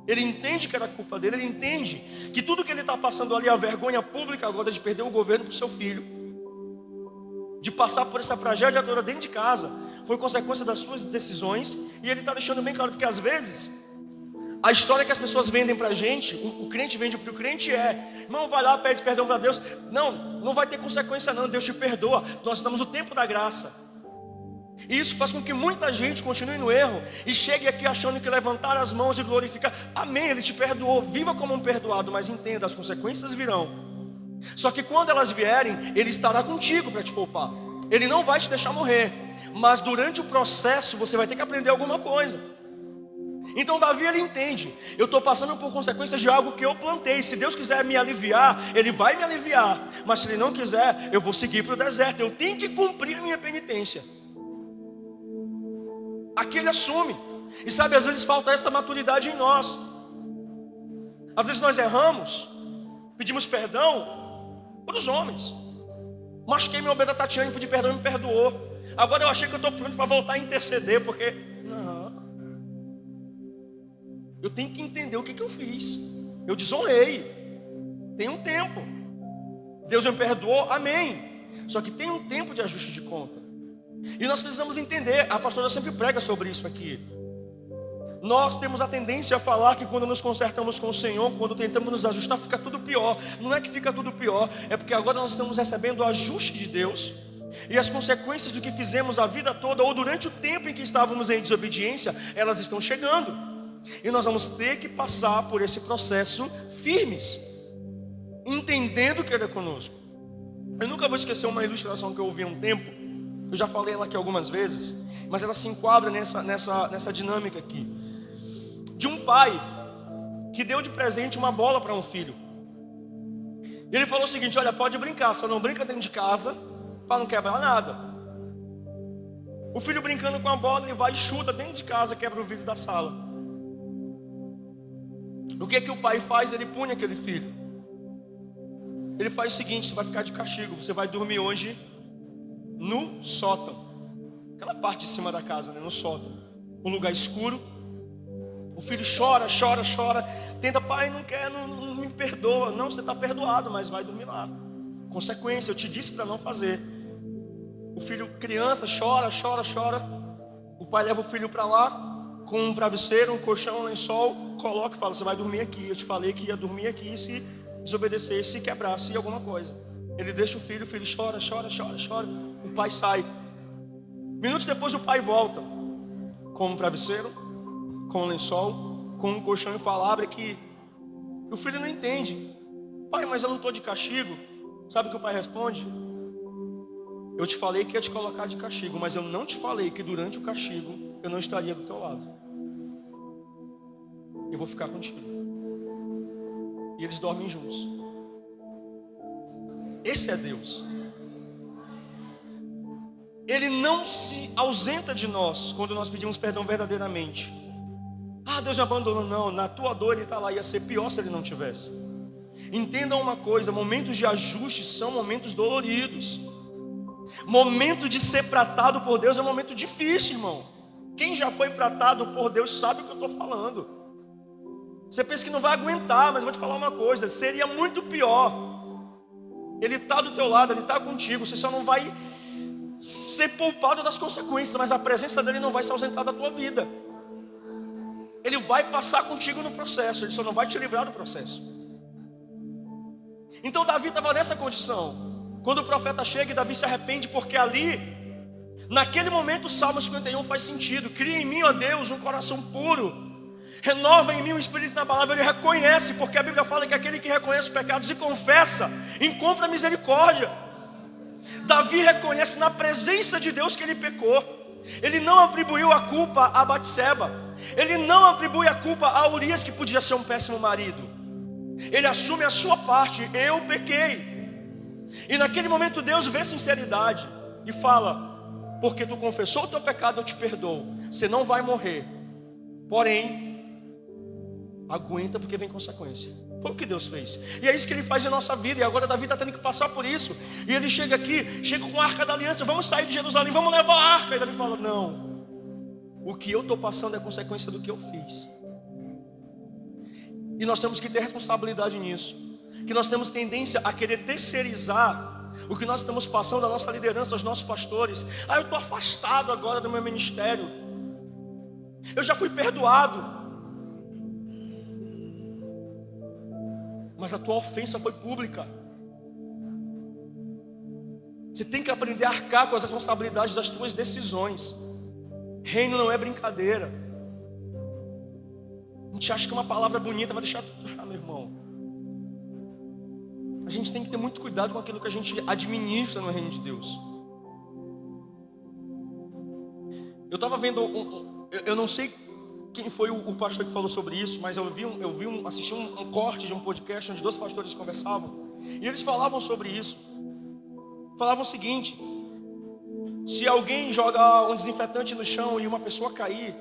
Ele entende que era culpa dele. Ele entende que tudo que ele está passando ali, a vergonha pública agora de perder o governo para o seu filho, de passar por essa tragédia toda dentro de casa, foi consequência das suas decisões. E ele está deixando bem claro, porque às vezes a história que as pessoas vendem para a gente, o crente vende para o crente irmão, vai lá, pede perdão para Deus. Não vai ter consequência não, Deus te perdoa. Nós estamos no tempo da graça. E isso faz com que muita gente continue no erro e chegue aqui achando que levantar as mãos e glorificar, amém, Ele te perdoou, viva como um perdoado. Mas entenda, as consequências virão. Só que quando elas vierem, Ele estará contigo para te poupar. Ele não vai te deixar morrer, mas durante o processo você vai ter que aprender alguma coisa. Então Davi, ele entende, eu estou passando por consequências de algo que eu plantei. Se Deus quiser me aliviar, Ele vai me aliviar. Mas se Ele não quiser, eu vou seguir para o deserto. Eu tenho que cumprir a minha penitência. Aqui ele assume. E sabe, às vezes falta essa maturidade em nós. Às vezes nós erramos, pedimos perdão para os homens. Machuquei minha ovelha Tatiana, pedi perdão e me perdoou. Agora eu achei que eu estou pronto para voltar a interceder, porque não, eu tenho que entender o que eu fiz. Eu desonrei. Tem um tempo. Deus me perdoou, amém. Só que tem um tempo de ajuste de conta. E nós precisamos entender, a pastora sempre prega sobre isso aqui. Nós temos a tendência a falar que quando nos consertamos com o Senhor, quando tentamos nos ajustar, fica tudo pior. Não é que fica tudo pior, é porque agora nós estamos recebendo o ajuste de Deus. E as consequências do que fizemos a vida toda, ou durante o tempo em que estávamos em desobediência, elas estão chegando. E nós vamos ter que passar por esse processo firmes, entendendo que Ele é conosco. Eu nunca vou esquecer uma ilustração que eu ouvi há um tempo. Eu já falei ela aqui algumas vezes, mas ela se enquadra nessa dinâmica aqui. De um pai que deu de presente uma bola para um filho. E ele falou o seguinte: olha, pode brincar, só não brinca dentro de casa, para não quebrar nada. O filho brincando com a bola, ele vai e chuta dentro de casa, quebra o vidro da sala. O que o pai faz? Ele pune aquele filho. Ele faz o seguinte: você vai ficar de castigo, você vai dormir hoje no sótão, aquela parte de cima da casa, né? No sótão, um lugar escuro. O filho chora, tenta, pai, não quer, não me perdoa. Não, você está perdoado, mas vai dormir lá. Consequência, eu te disse para não fazer. O filho, criança, chora. O pai leva o filho para lá, com um travesseiro, um colchão, um lençol, coloca e fala: você vai dormir aqui. Eu te falei que ia dormir aqui se desobedecesse, se quebrasse alguma coisa. Ele deixa o filho chora. O pai sai. Minutos depois o pai volta com um travesseiro, com um lençol, com um colchão, e fala: abre aqui. O filho não entende. Pai, mas eu não estou de castigo. Sabe o que o pai responde? Eu te falei que ia te colocar de castigo, mas eu não te falei que durante o castigo eu não estaria do teu lado. Eu vou ficar contigo. E eles dormem juntos. Esse é Deus. Ele não se ausenta de nós quando nós pedimos perdão verdadeiramente. Ah, Deus me abandonou. Não, na tua dor Ele está lá. Ia ser pior se Ele não tivesse. Entendam uma coisa: momentos de ajuste são momentos doloridos. Momento de ser tratado por Deus é um momento difícil, irmão. Quem já foi tratado por Deus sabe o que eu estou falando. Você pensa que não vai aguentar, mas eu vou te falar uma coisa: seria muito pior. Ele está do teu lado, Ele está contigo. Você só não vai ser poupado das consequências, mas a presença dEle não vai se ausentar da tua vida. Ele vai passar contigo no processo, Ele só não vai te livrar do processo. Então Davi estava nessa condição. Quando o profeta chega e Davi se arrepende, porque ali, naquele momento, o Salmo 51 faz sentido. Cria em mim, ó Deus, um coração puro. Renova em mim o espírito inabalável. Ele reconhece, porque a Bíblia fala que aquele que reconhece os pecados e confessa, encontra misericórdia. Davi reconhece na presença de Deus que ele pecou. Ele não atribuiu a culpa a Batseba. Ele não atribui a culpa a Urias, que podia ser um péssimo marido. Ele assume a sua parte: eu pequei. E naquele momento Deus vê sinceridade e fala: porque tu confessou o teu pecado, eu te perdoo. Você não vai morrer, porém aguenta, porque vem consequência. Foi o que Deus fez. E é isso que Ele faz na nossa vida. E agora Davi está tendo que passar por isso. E ele chega aqui, chega com a arca da aliança: vamos sair de Jerusalém, vamos levar a arca. E Davi fala: não, o que eu estou passando é consequência do que eu fiz. E nós temos que ter responsabilidade nisso. Que nós temos tendência a querer terceirizar o que nós estamos passando, a nossa liderança, os nossos pastores. Eu estou afastado agora do meu ministério, eu já fui perdoado, mas a tua ofensa foi pública. Você tem que aprender a arcar com as responsabilidades das tuas decisões. Reino não é brincadeira. A gente acha que uma palavra bonita vai deixar... meu irmão, a gente tem que ter muito cuidado com aquilo que a gente administra no reino de Deus. Eu estava vendo, eu não sei quem foi o pastor que falou sobre isso, mas eu assisti um corte de um podcast onde 2 pastores conversavam, e eles falavam sobre isso. Falavam o seguinte: se alguém joga um desinfetante no chão e uma pessoa cair,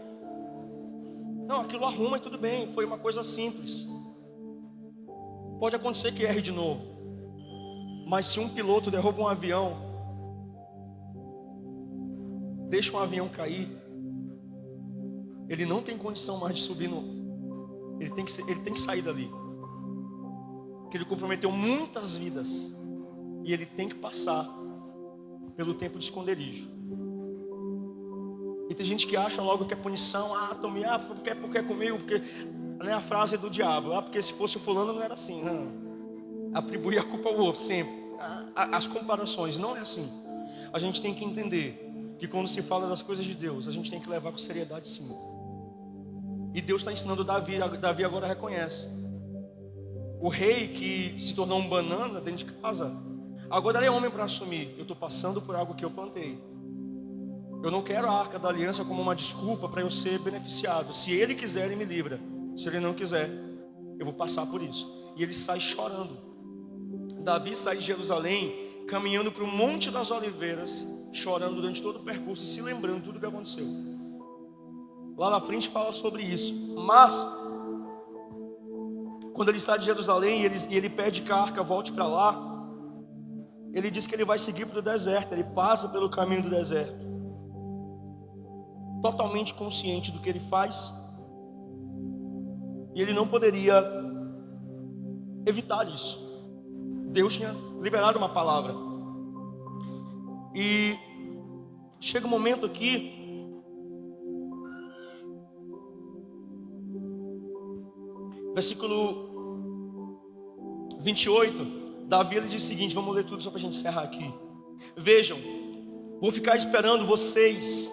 não, aquilo arruma e tudo bem, foi uma coisa simples. Pode acontecer que erre de novo, mas se um piloto derruba um avião, deixa um avião cair, ele não tem condição mais de subir ele tem que sair dali, porque ele comprometeu muitas vidas, e ele tem que passar pelo tempo de esconderijo. E tem gente que acha logo que é punição. Tomei, porque é comigo, porque a frase do diabo, porque se fosse o fulano não era assim, não. Atribuir a culpa ao outro sempre. As comparações, não é assim. A gente tem que entender que quando se fala das coisas de Deus, a gente tem que levar com seriedade, sim. E Deus está ensinando Davi agora reconhece. O rei que se tornou um banana dentro de casa, agora ele é homem para assumir: eu estou passando por algo que eu plantei. Eu não quero a arca da aliança como uma desculpa para eu ser beneficiado. Se ele quiser, ele me livra. Se ele não quiser, eu vou passar por isso. E ele sai chorando. Davi sai de Jerusalém, caminhando para o Monte das Oliveiras, chorando durante todo o percurso e se lembrando de tudo que aconteceu. Lá na frente fala sobre isso. Mas quando ele sai de Jerusalém e ele pede que a arca volte para lá, ele diz que ele vai seguir para o deserto. Ele passa pelo caminho do deserto, totalmente consciente do que ele faz, e ele não poderia evitar isso. Deus tinha liberado uma palavra, e chega um momento aqui, versículo 28, Davi ele diz o seguinte, vamos ler tudo só para a gente encerrar aqui. Vejam, vou ficar esperando vocês,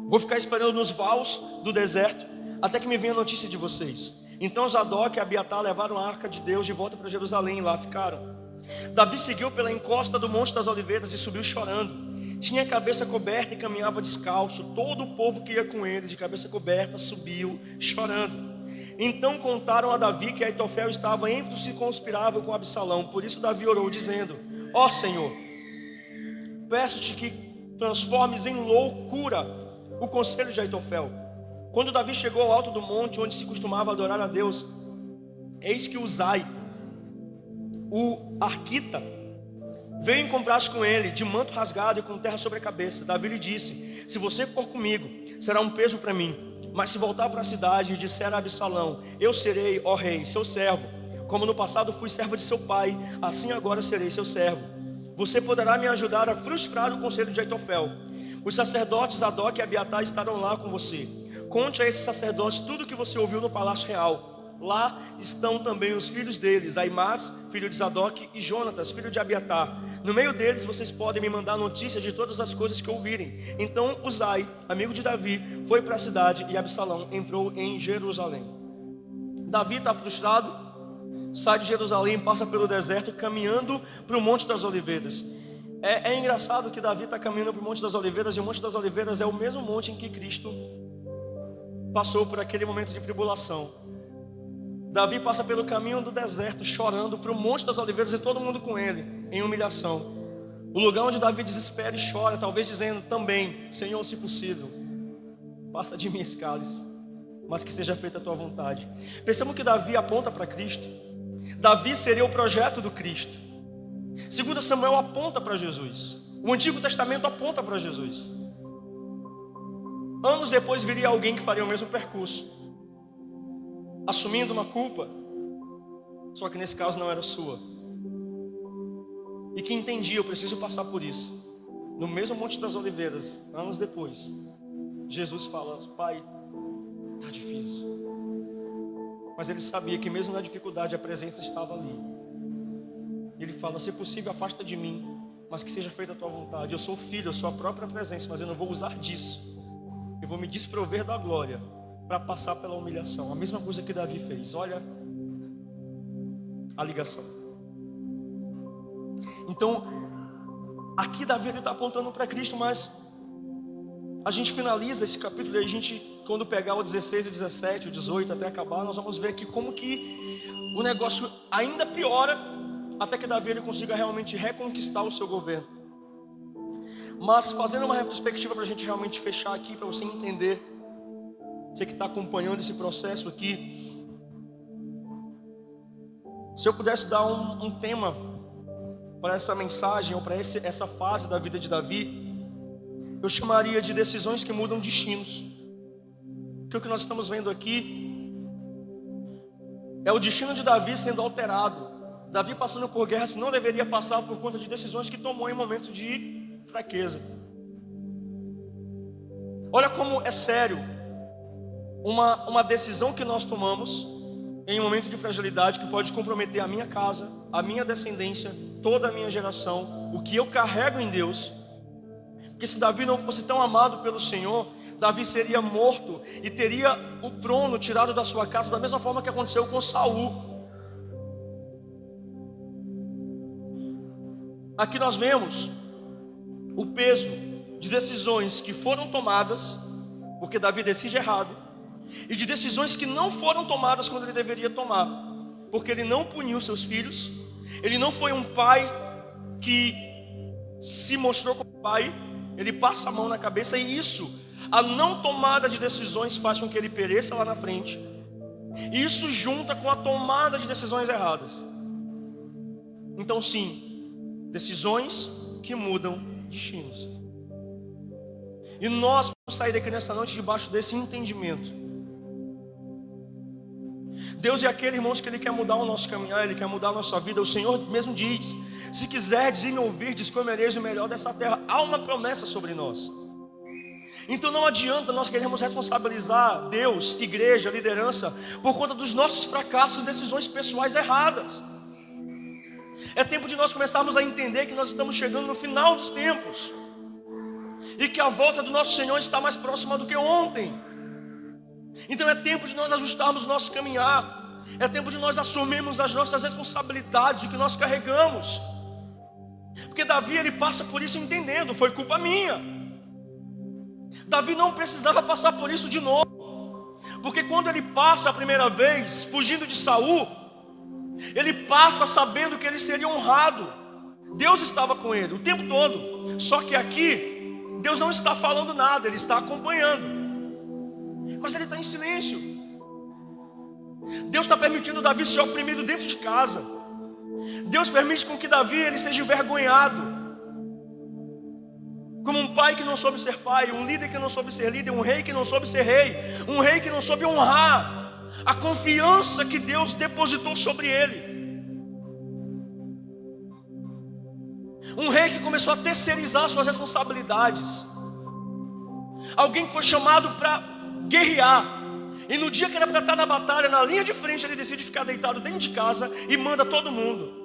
vou ficar esperando nos vales do deserto, até que me venha a notícia de vocês. Então Zadok e Abiatar levaram a arca de Deus de volta para Jerusalém, e lá ficaram. Davi seguiu pela encosta do Monte das Oliveiras e subiu chorando. Tinha a cabeça coberta e caminhava descalço. Todo o povo que ia com ele, de cabeça coberta, subiu chorando. Então contaram a Davi que Aitofel estava entre os que conspiravam com Absalão. Por isso Davi orou, dizendo: ó Senhor, peço-te que transformes em loucura o conselho de Aitofel. Quando Davi chegou ao alto do monte, onde se costumava adorar a Deus, eis que Uzai, o arquita, veio encontrar-se com ele, de manto rasgado e com terra sobre a cabeça. Davi lhe disse: se você for comigo, será um peso para mim. Mas se voltar para a cidade e disser a Absalão: eu serei, ó rei, seu servo, como no passado fui servo de seu pai, assim agora serei seu servo. Você poderá me ajudar a frustrar o conselho de Aitofel. Os sacerdotes Zadok e Abiatar estarão lá com você. Conte a esses sacerdotes tudo o que você ouviu no palácio real. Lá estão também os filhos deles, Aimás, filho de Zadok, e Jonatas, filho de Abiatar. No meio deles vocês podem me mandar notícias de todas as coisas que ouvirem. Então Uzai, amigo de Davi, foi para a cidade, e Absalão entrou em Jerusalém. Davi está frustrado, sai de Jerusalém, passa pelo deserto, caminhando para o Monte das Oliveiras. É engraçado que Davi está caminhando para o Monte das Oliveiras, e o Monte das Oliveiras é o mesmo monte em que Cristo passou por aquele momento de tribulação. Davi passa pelo caminho do deserto, chorando para o Monte das Oliveiras, e todo mundo com ele, em humilhação. O lugar onde Davi desespera e chora, talvez dizendo também: Senhor, se possível, passa de mim esse cálice, mas que seja feita a tua vontade. Pensamos que Davi aponta para Cristo. Davi seria o projeto do Cristo. 2 Samuel aponta para Jesus. O Antigo Testamento aponta para Jesus. Anos depois viria alguém que faria o mesmo percurso, assumindo uma culpa, só que nesse caso não era sua. e que entendia: eu preciso passar por isso. No mesmo Monte das Oliveiras, anos depois, Jesus fala: Pai, está difícil. Mas ele sabia que mesmo na dificuldade a presença estava ali. Ele fala: se possível, afasta de mim, mas que seja feita a tua vontade. Eu sou filho, eu sou a própria presença, mas eu não vou usar disso. Eu vou me desprover da glória para passar pela humilhação. A mesma coisa que Davi fez. Olha a ligação. Então, aqui Davi está apontando para Cristo, mas a gente finaliza esse capítulo e a gente, quando pegar o 16, o 17, o 18 até acabar, nós vamos ver aqui como que o negócio ainda piora, até que Davi ele consiga realmente reconquistar o seu governo. Mas fazendo uma retrospectiva para a gente realmente fechar aqui, para você entender, você que está acompanhando esse processo aqui, se eu pudesse dar um tema para essa mensagem, ou para essa fase da vida de Davi, eu chamaria de decisões que mudam destinos. Porque o que nós estamos vendo aqui é o destino de Davi sendo alterado. Davi passando por guerras que não deveria passar por conta de decisões que tomou em momento de fraqueza. Olha como é sério uma decisão que nós tomamos em um momento de fragilidade que pode comprometer a minha casa, a minha descendência, toda a minha geração, o que eu carrego em Deus. Porque se Davi não fosse tão amado pelo Senhor, Davi seria morto e teria o trono tirado da sua casa, da mesma forma que aconteceu com Saul. Aqui nós vemos o peso de decisões que foram tomadas, porque Davi decide errado, e de decisões que não foram tomadas quando ele deveria tomar, porque ele não puniu seus filhos, ele não foi um pai que se mostrou como pai, ele passa a mão na cabeça, e isso, a não tomada de decisões faz com que ele pereça lá na frente, e isso junta com a tomada de decisões erradas. Então sim, decisões que mudam destinos. E nós vamos sair daqui nessa noite debaixo desse entendimento. Deus é aquele, irmãos, que Ele quer mudar o nosso caminhar, Ele quer mudar a nossa vida. O Senhor mesmo diz: se quiserdes e me ouvirdes, comereis o melhor dessa terra. Há uma promessa sobre nós. Então não adianta nós queremos responsabilizar Deus, igreja, liderança, por conta dos nossos fracassos e decisões pessoais erradas. É tempo de nós começarmos a entender que nós estamos chegando no final dos tempos, e que a volta do nosso Senhor está mais próxima do que ontem. Então é tempo de nós ajustarmos o nosso caminhar. É tempo de nós assumirmos as nossas responsabilidades, o que nós carregamos. Porque Davi, ele passa por isso entendendo: foi culpa minha. Davi não precisava passar por isso de novo, porque quando ele passa a primeira vez fugindo de Saul, ele passa sabendo que ele seria honrado. Deus estava com ele o tempo todo. Só que aqui Deus não está falando nada, Ele está acompanhando, mas Ele está em silêncio. Deus está permitindo Davi ser oprimido dentro de casa. Deus permite com que Davi ele seja envergonhado, como um pai que não soube ser pai, um líder que não soube ser líder, um rei que não soube ser rei, um rei que não soube honrar a confiança que Deus depositou sobre ele. Um rei que começou a terceirizar suas responsabilidades. Alguém que foi chamado para guerrear, e no dia que era para estar na batalha, na linha de frente, ele decide ficar deitado dentro de casa e manda todo mundo.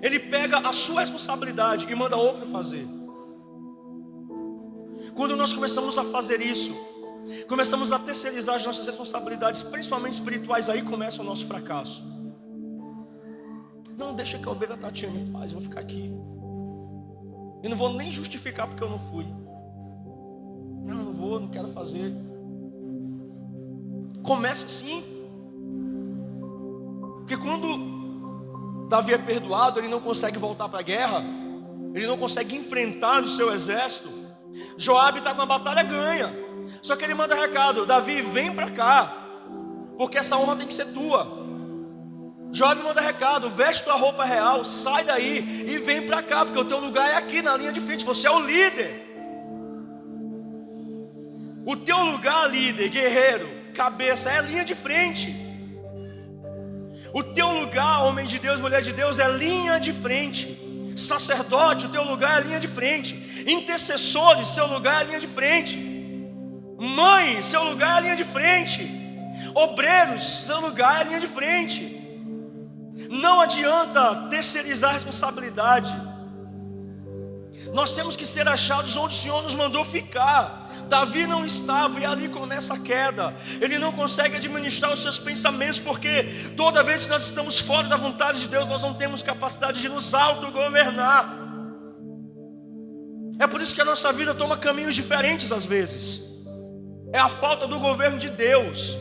Ele pega a sua responsabilidade e manda outro fazer. Quando nós começamos a fazer isso, começamos a terceirizar as nossas responsabilidades, principalmente espirituais, aí começa o nosso fracasso. Não, deixa que a ovelha Tatiane faz, eu vou ficar aqui. Eu não vou nem justificar porque eu não fui. Não vou, não quero fazer. Começa assim. Porque quando Davi é perdoado, ele não consegue voltar para a guerra, ele não consegue enfrentar o seu exército. Joabe está com a batalha ganha, só que ele manda recado: Davi, vem para cá, porque essa honra tem que ser tua. Joabe manda recado: veste tua roupa real, sai daí e vem para cá, porque o teu lugar é aqui na linha de frente, você é o líder. O teu lugar, líder, guerreiro, cabeça, é a linha de frente. O teu lugar, homem de Deus, mulher de Deus, é linha de frente. Sacerdote, o teu lugar é linha de frente. Intercessores, seu lugar é linha de frente. Mãe, seu lugar é linha de frente. Obreiros, seu lugar é linha de frente. Não adianta terceirizar a responsabilidade. Nós temos que ser achados onde o Senhor nos mandou ficar. Davi não estava, e ali começa a queda. Ele não consegue administrar os seus pensamentos, porque toda vez que nós estamos fora da vontade de Deus, nós não temos capacidade de nos autogovernar. É por isso que a nossa vida toma caminhos diferentes às vezes. É a falta do governo de Deus.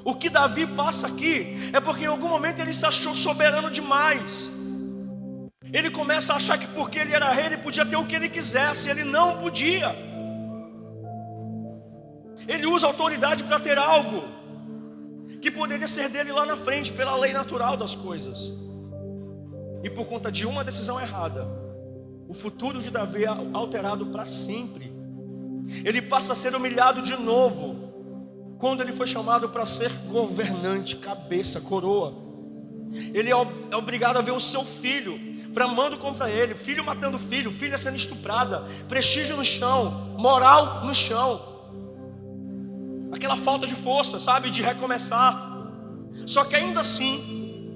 O que Davi passa aqui é porque em algum momento ele se achou soberano demais. Ele começa a achar que porque ele era rei, ele podia ter o que ele quisesse. Ele não podia. Ele usa autoridade para ter algo que poderia ser dele lá na frente, pela lei natural das coisas. E por conta de uma decisão errada, o futuro de Davi é alterado para sempre. Ele passa a ser humilhado de novo, quando ele foi chamado para ser governante, cabeça, coroa. Ele é obrigado a ver o seu filho bramando contra ele, filho matando filho, filha sendo estuprada, prestígio no chão, moral no chão. Aquela falta de força, sabe, de recomeçar. Só que ainda assim,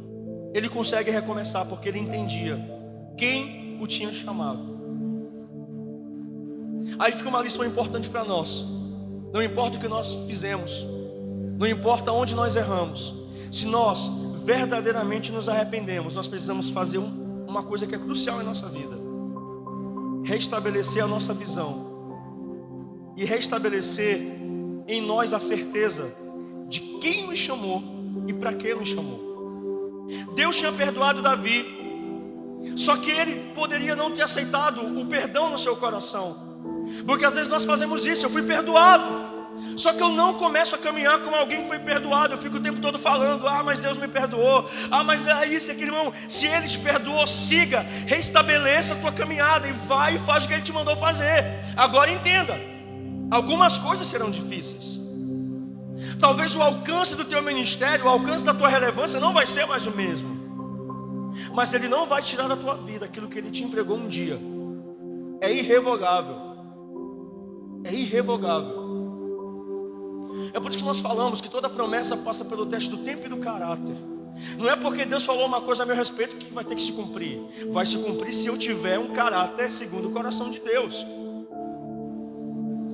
ele consegue recomeçar, porque ele entendia quem o tinha chamado. Aí fica uma lição importante para nós. Não importa o que nós fizemos, não importa onde nós erramos, se nós verdadeiramente nos arrependemos, nós precisamos fazer uma coisa que é crucial em nossa vida: restabelecer a nossa visão e restabelecer em nós a certeza de quem nos chamou e para que nos chamou. Deus tinha perdoado Davi, só que ele poderia não ter aceitado o perdão no seu coração. Porque às vezes nós fazemos isso: eu fui perdoado, só que eu não começo a caminhar como alguém que foi perdoado. Eu fico o tempo todo falando: ah, mas Deus me perdoou, ah, mas é isso, aquele irmão. Se Ele te perdoou, siga, restabeleça a tua caminhada e vai e faz o que Ele te mandou fazer. Agora entenda, algumas coisas serão difíceis. Talvez o alcance do teu ministério, o alcance da tua relevância não vai ser mais o mesmo, mas Ele não vai tirar da tua vida aquilo que Ele te entregou um dia. É irrevogável. É irrevogável. É por isso que nós falamos que toda promessa passa pelo teste do tempo e do caráter. Não é porque Deus falou uma coisa a meu respeito que vai ter que se cumprir. Vai se cumprir se eu tiver um caráter segundo o coração de Deus.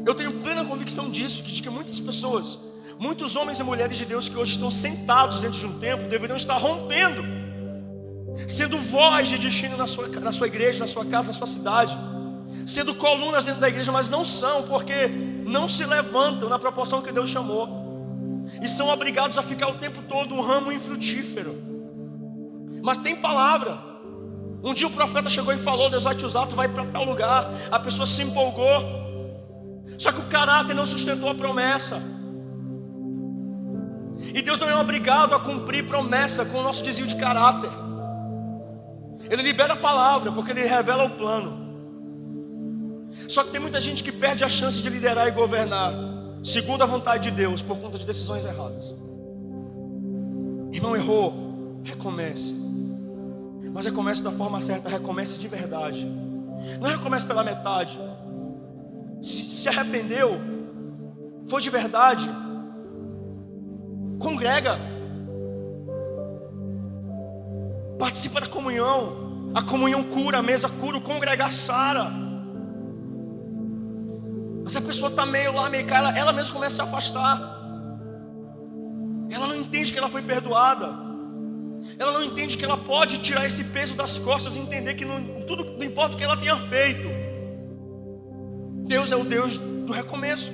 Eu tenho plena convicção disso, de que muitas pessoas, muitos homens e mulheres de Deus que hoje estão sentados dentro de um templo, deveriam estar rompendo, sendo voz de destino na sua igreja, na sua casa, na sua cidade, sendo colunas dentro da igreja, mas não são, porque não se levantam na proporção que Deus chamou, e são obrigados a ficar o tempo todo um ramo infrutífero. Mas tem palavra. Um dia o profeta chegou e falou: Deus vai te usar, tu vai para tal lugar. A pessoa se empolgou, só que o caráter não sustentou a promessa. E Deus não é obrigado a cumprir promessa com o nosso desvio de caráter. Ele libera a palavra, porque Ele revela o plano. Só que tem muita gente que perde a chance de liderar e governar segundo a vontade de Deus, por conta de decisões erradas. Irmão, errou, recomece. Mas recomece da forma certa, recomece de verdade. Não recomece pela metade. Se arrependeu, foi de verdade, congrega, participa da comunhão. A comunhão cura, a mesa cura, o congregar sara. Mas a pessoa está meio lá, meio cá, ela mesma começa a se afastar. Ela não entende que ela foi perdoada. Ela não entende que ela pode tirar esse peso das costas e entender que não importa o que ela tenha feito, Deus é o Deus do recomeço.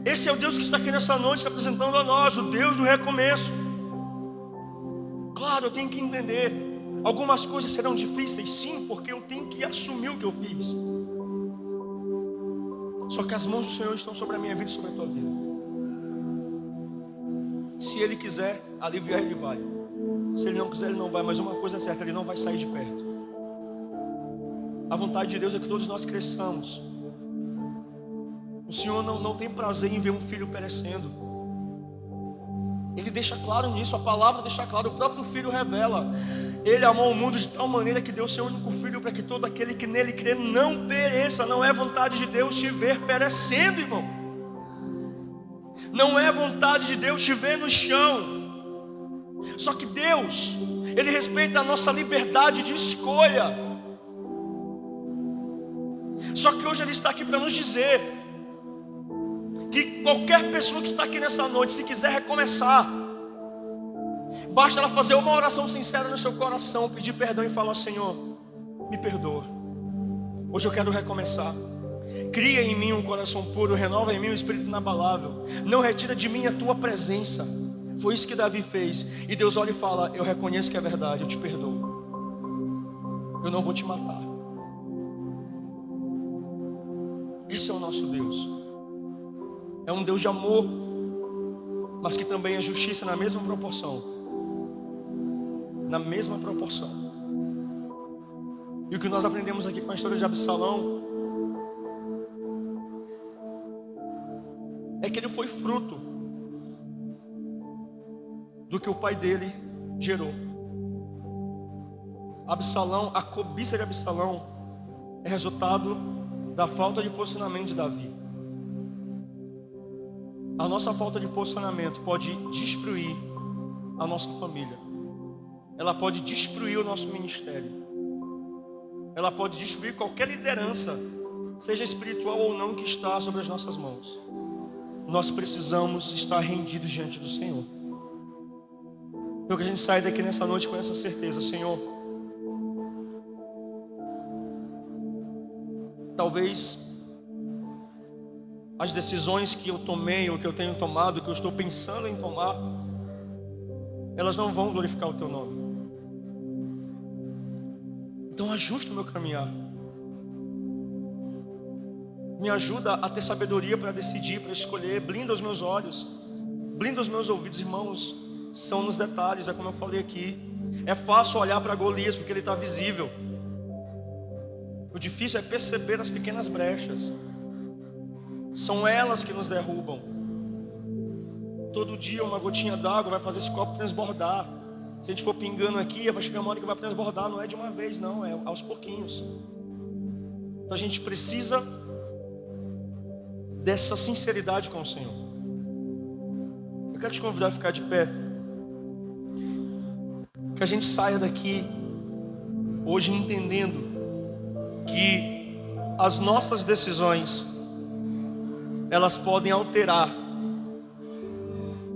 Esse é o Deus que está aqui nessa noite se apresentando a nós, o Deus do recomeço. Claro, eu tenho que entender, algumas coisas serão difíceis, sim, porque eu tenho que assumir o que eu fiz. Só que as mãos do Senhor estão sobre a minha vida e sobre a tua vida. Se Ele quiser aliviar, Ele vai. Se Ele não quiser, Ele não vai. Mas uma coisa é certa: Ele não vai sair de perto. A vontade de Deus é que todos nós cresçamos. O Senhor não tem prazer em ver um filho perecendo. Ele deixa claro nisso, a palavra deixa claro, o próprio Filho revela. Ele amou o mundo de tal maneira que deu seu único Filho para que todo aquele que nele crê não pereça. Não é vontade de Deus te ver perecendo, irmão. Não é vontade de Deus te ver no chão. Só que Deus, Ele respeita a nossa liberdade de escolha. Só que hoje Ele está aqui para nos dizer que qualquer pessoa que está aqui nessa noite, se quiser recomeçar, basta ela fazer uma oração sincera no seu coração, pedir perdão e falar: Senhor, me perdoa, hoje eu quero recomeçar. Cria em mim um coração puro, renova em mim um espírito inabalável, não retira de mim a tua presença. Foi isso que Davi fez. E Deus olha e fala: eu reconheço que é verdade, eu te perdoo, eu não vou te matar. Esse é o nosso Deus. É um Deus de amor, mas que também é justiça na mesma proporção. Na mesma proporção. E o que nós aprendemos aqui com a história de Absalão é que ele foi fruto do que o pai dele gerou. Absalão, a cobiça de Absalão é resultado da falta de posicionamento de Davi. A nossa falta de posicionamento pode destruir a nossa família. Ela pode destruir o nosso ministério. Ela pode destruir qualquer liderança, seja espiritual ou não, que está sobre as nossas mãos. Nós precisamos estar rendidos diante do Senhor. Então que a gente saia daqui nessa noite com essa certeza: Senhor, talvez as decisões que eu tomei, ou que eu tenho tomado, que eu estou pensando em tomar, elas não vão glorificar o teu nome. Então ajusta o meu caminhar. Me ajuda a ter sabedoria para decidir, para escolher. Blinda os meus olhos, blinda os meus ouvidos, irmãos. São nos detalhes, é como eu falei aqui. É fácil olhar para Golias porque ele está visível. O difícil é perceber as pequenas brechas. São elas que nos derrubam. Todo dia uma gotinha d'água vai fazer esse copo transbordar. Se a gente for pingando aqui, vai chegar uma hora que vai transbordar. Não é de uma vez, não, é aos pouquinhos. Então a gente precisa dessa sinceridade com o Senhor. Eu quero te convidar a ficar de pé. Que a gente saia daqui hoje entendendo que as nossas decisões, elas podem alterar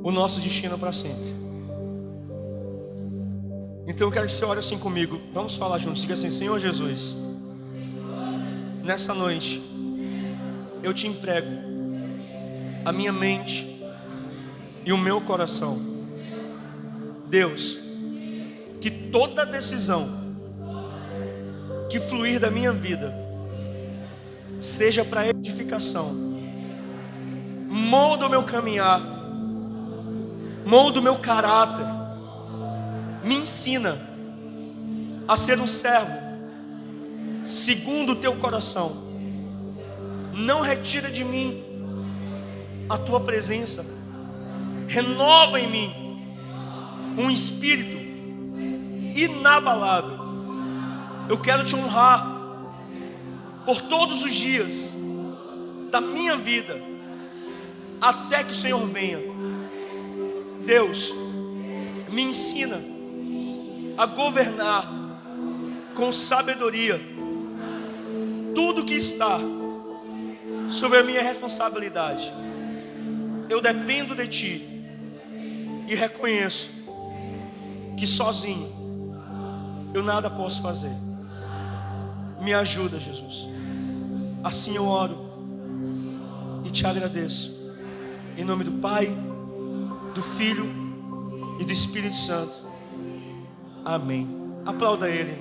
o nosso destino para sempre. Então eu quero que você ore assim comigo. Vamos falar juntos. Diga assim: Senhor Jesus, nessa noite eu te entrego a minha mente e o meu coração. Deus, que toda decisão que fluir da minha vida seja para edificação. Molda o meu caminhar, molda o meu caráter. Me ensina a ser um servo segundo o teu coração. Não retira de mim a tua presença. Renova em mim um espírito inabalável. Eu quero te honrar por todos os dias da minha vida, até que o Senhor venha. Deus, me ensina a governar com sabedoria tudo que está sobre a minha responsabilidade. Eu dependo de Ti e reconheço que sozinho eu nada posso fazer. Me ajuda, Jesus. Assim eu oro e te agradeço. Em nome do Pai, do Filho e do Espírito Santo. Amém. Aplauda Ele.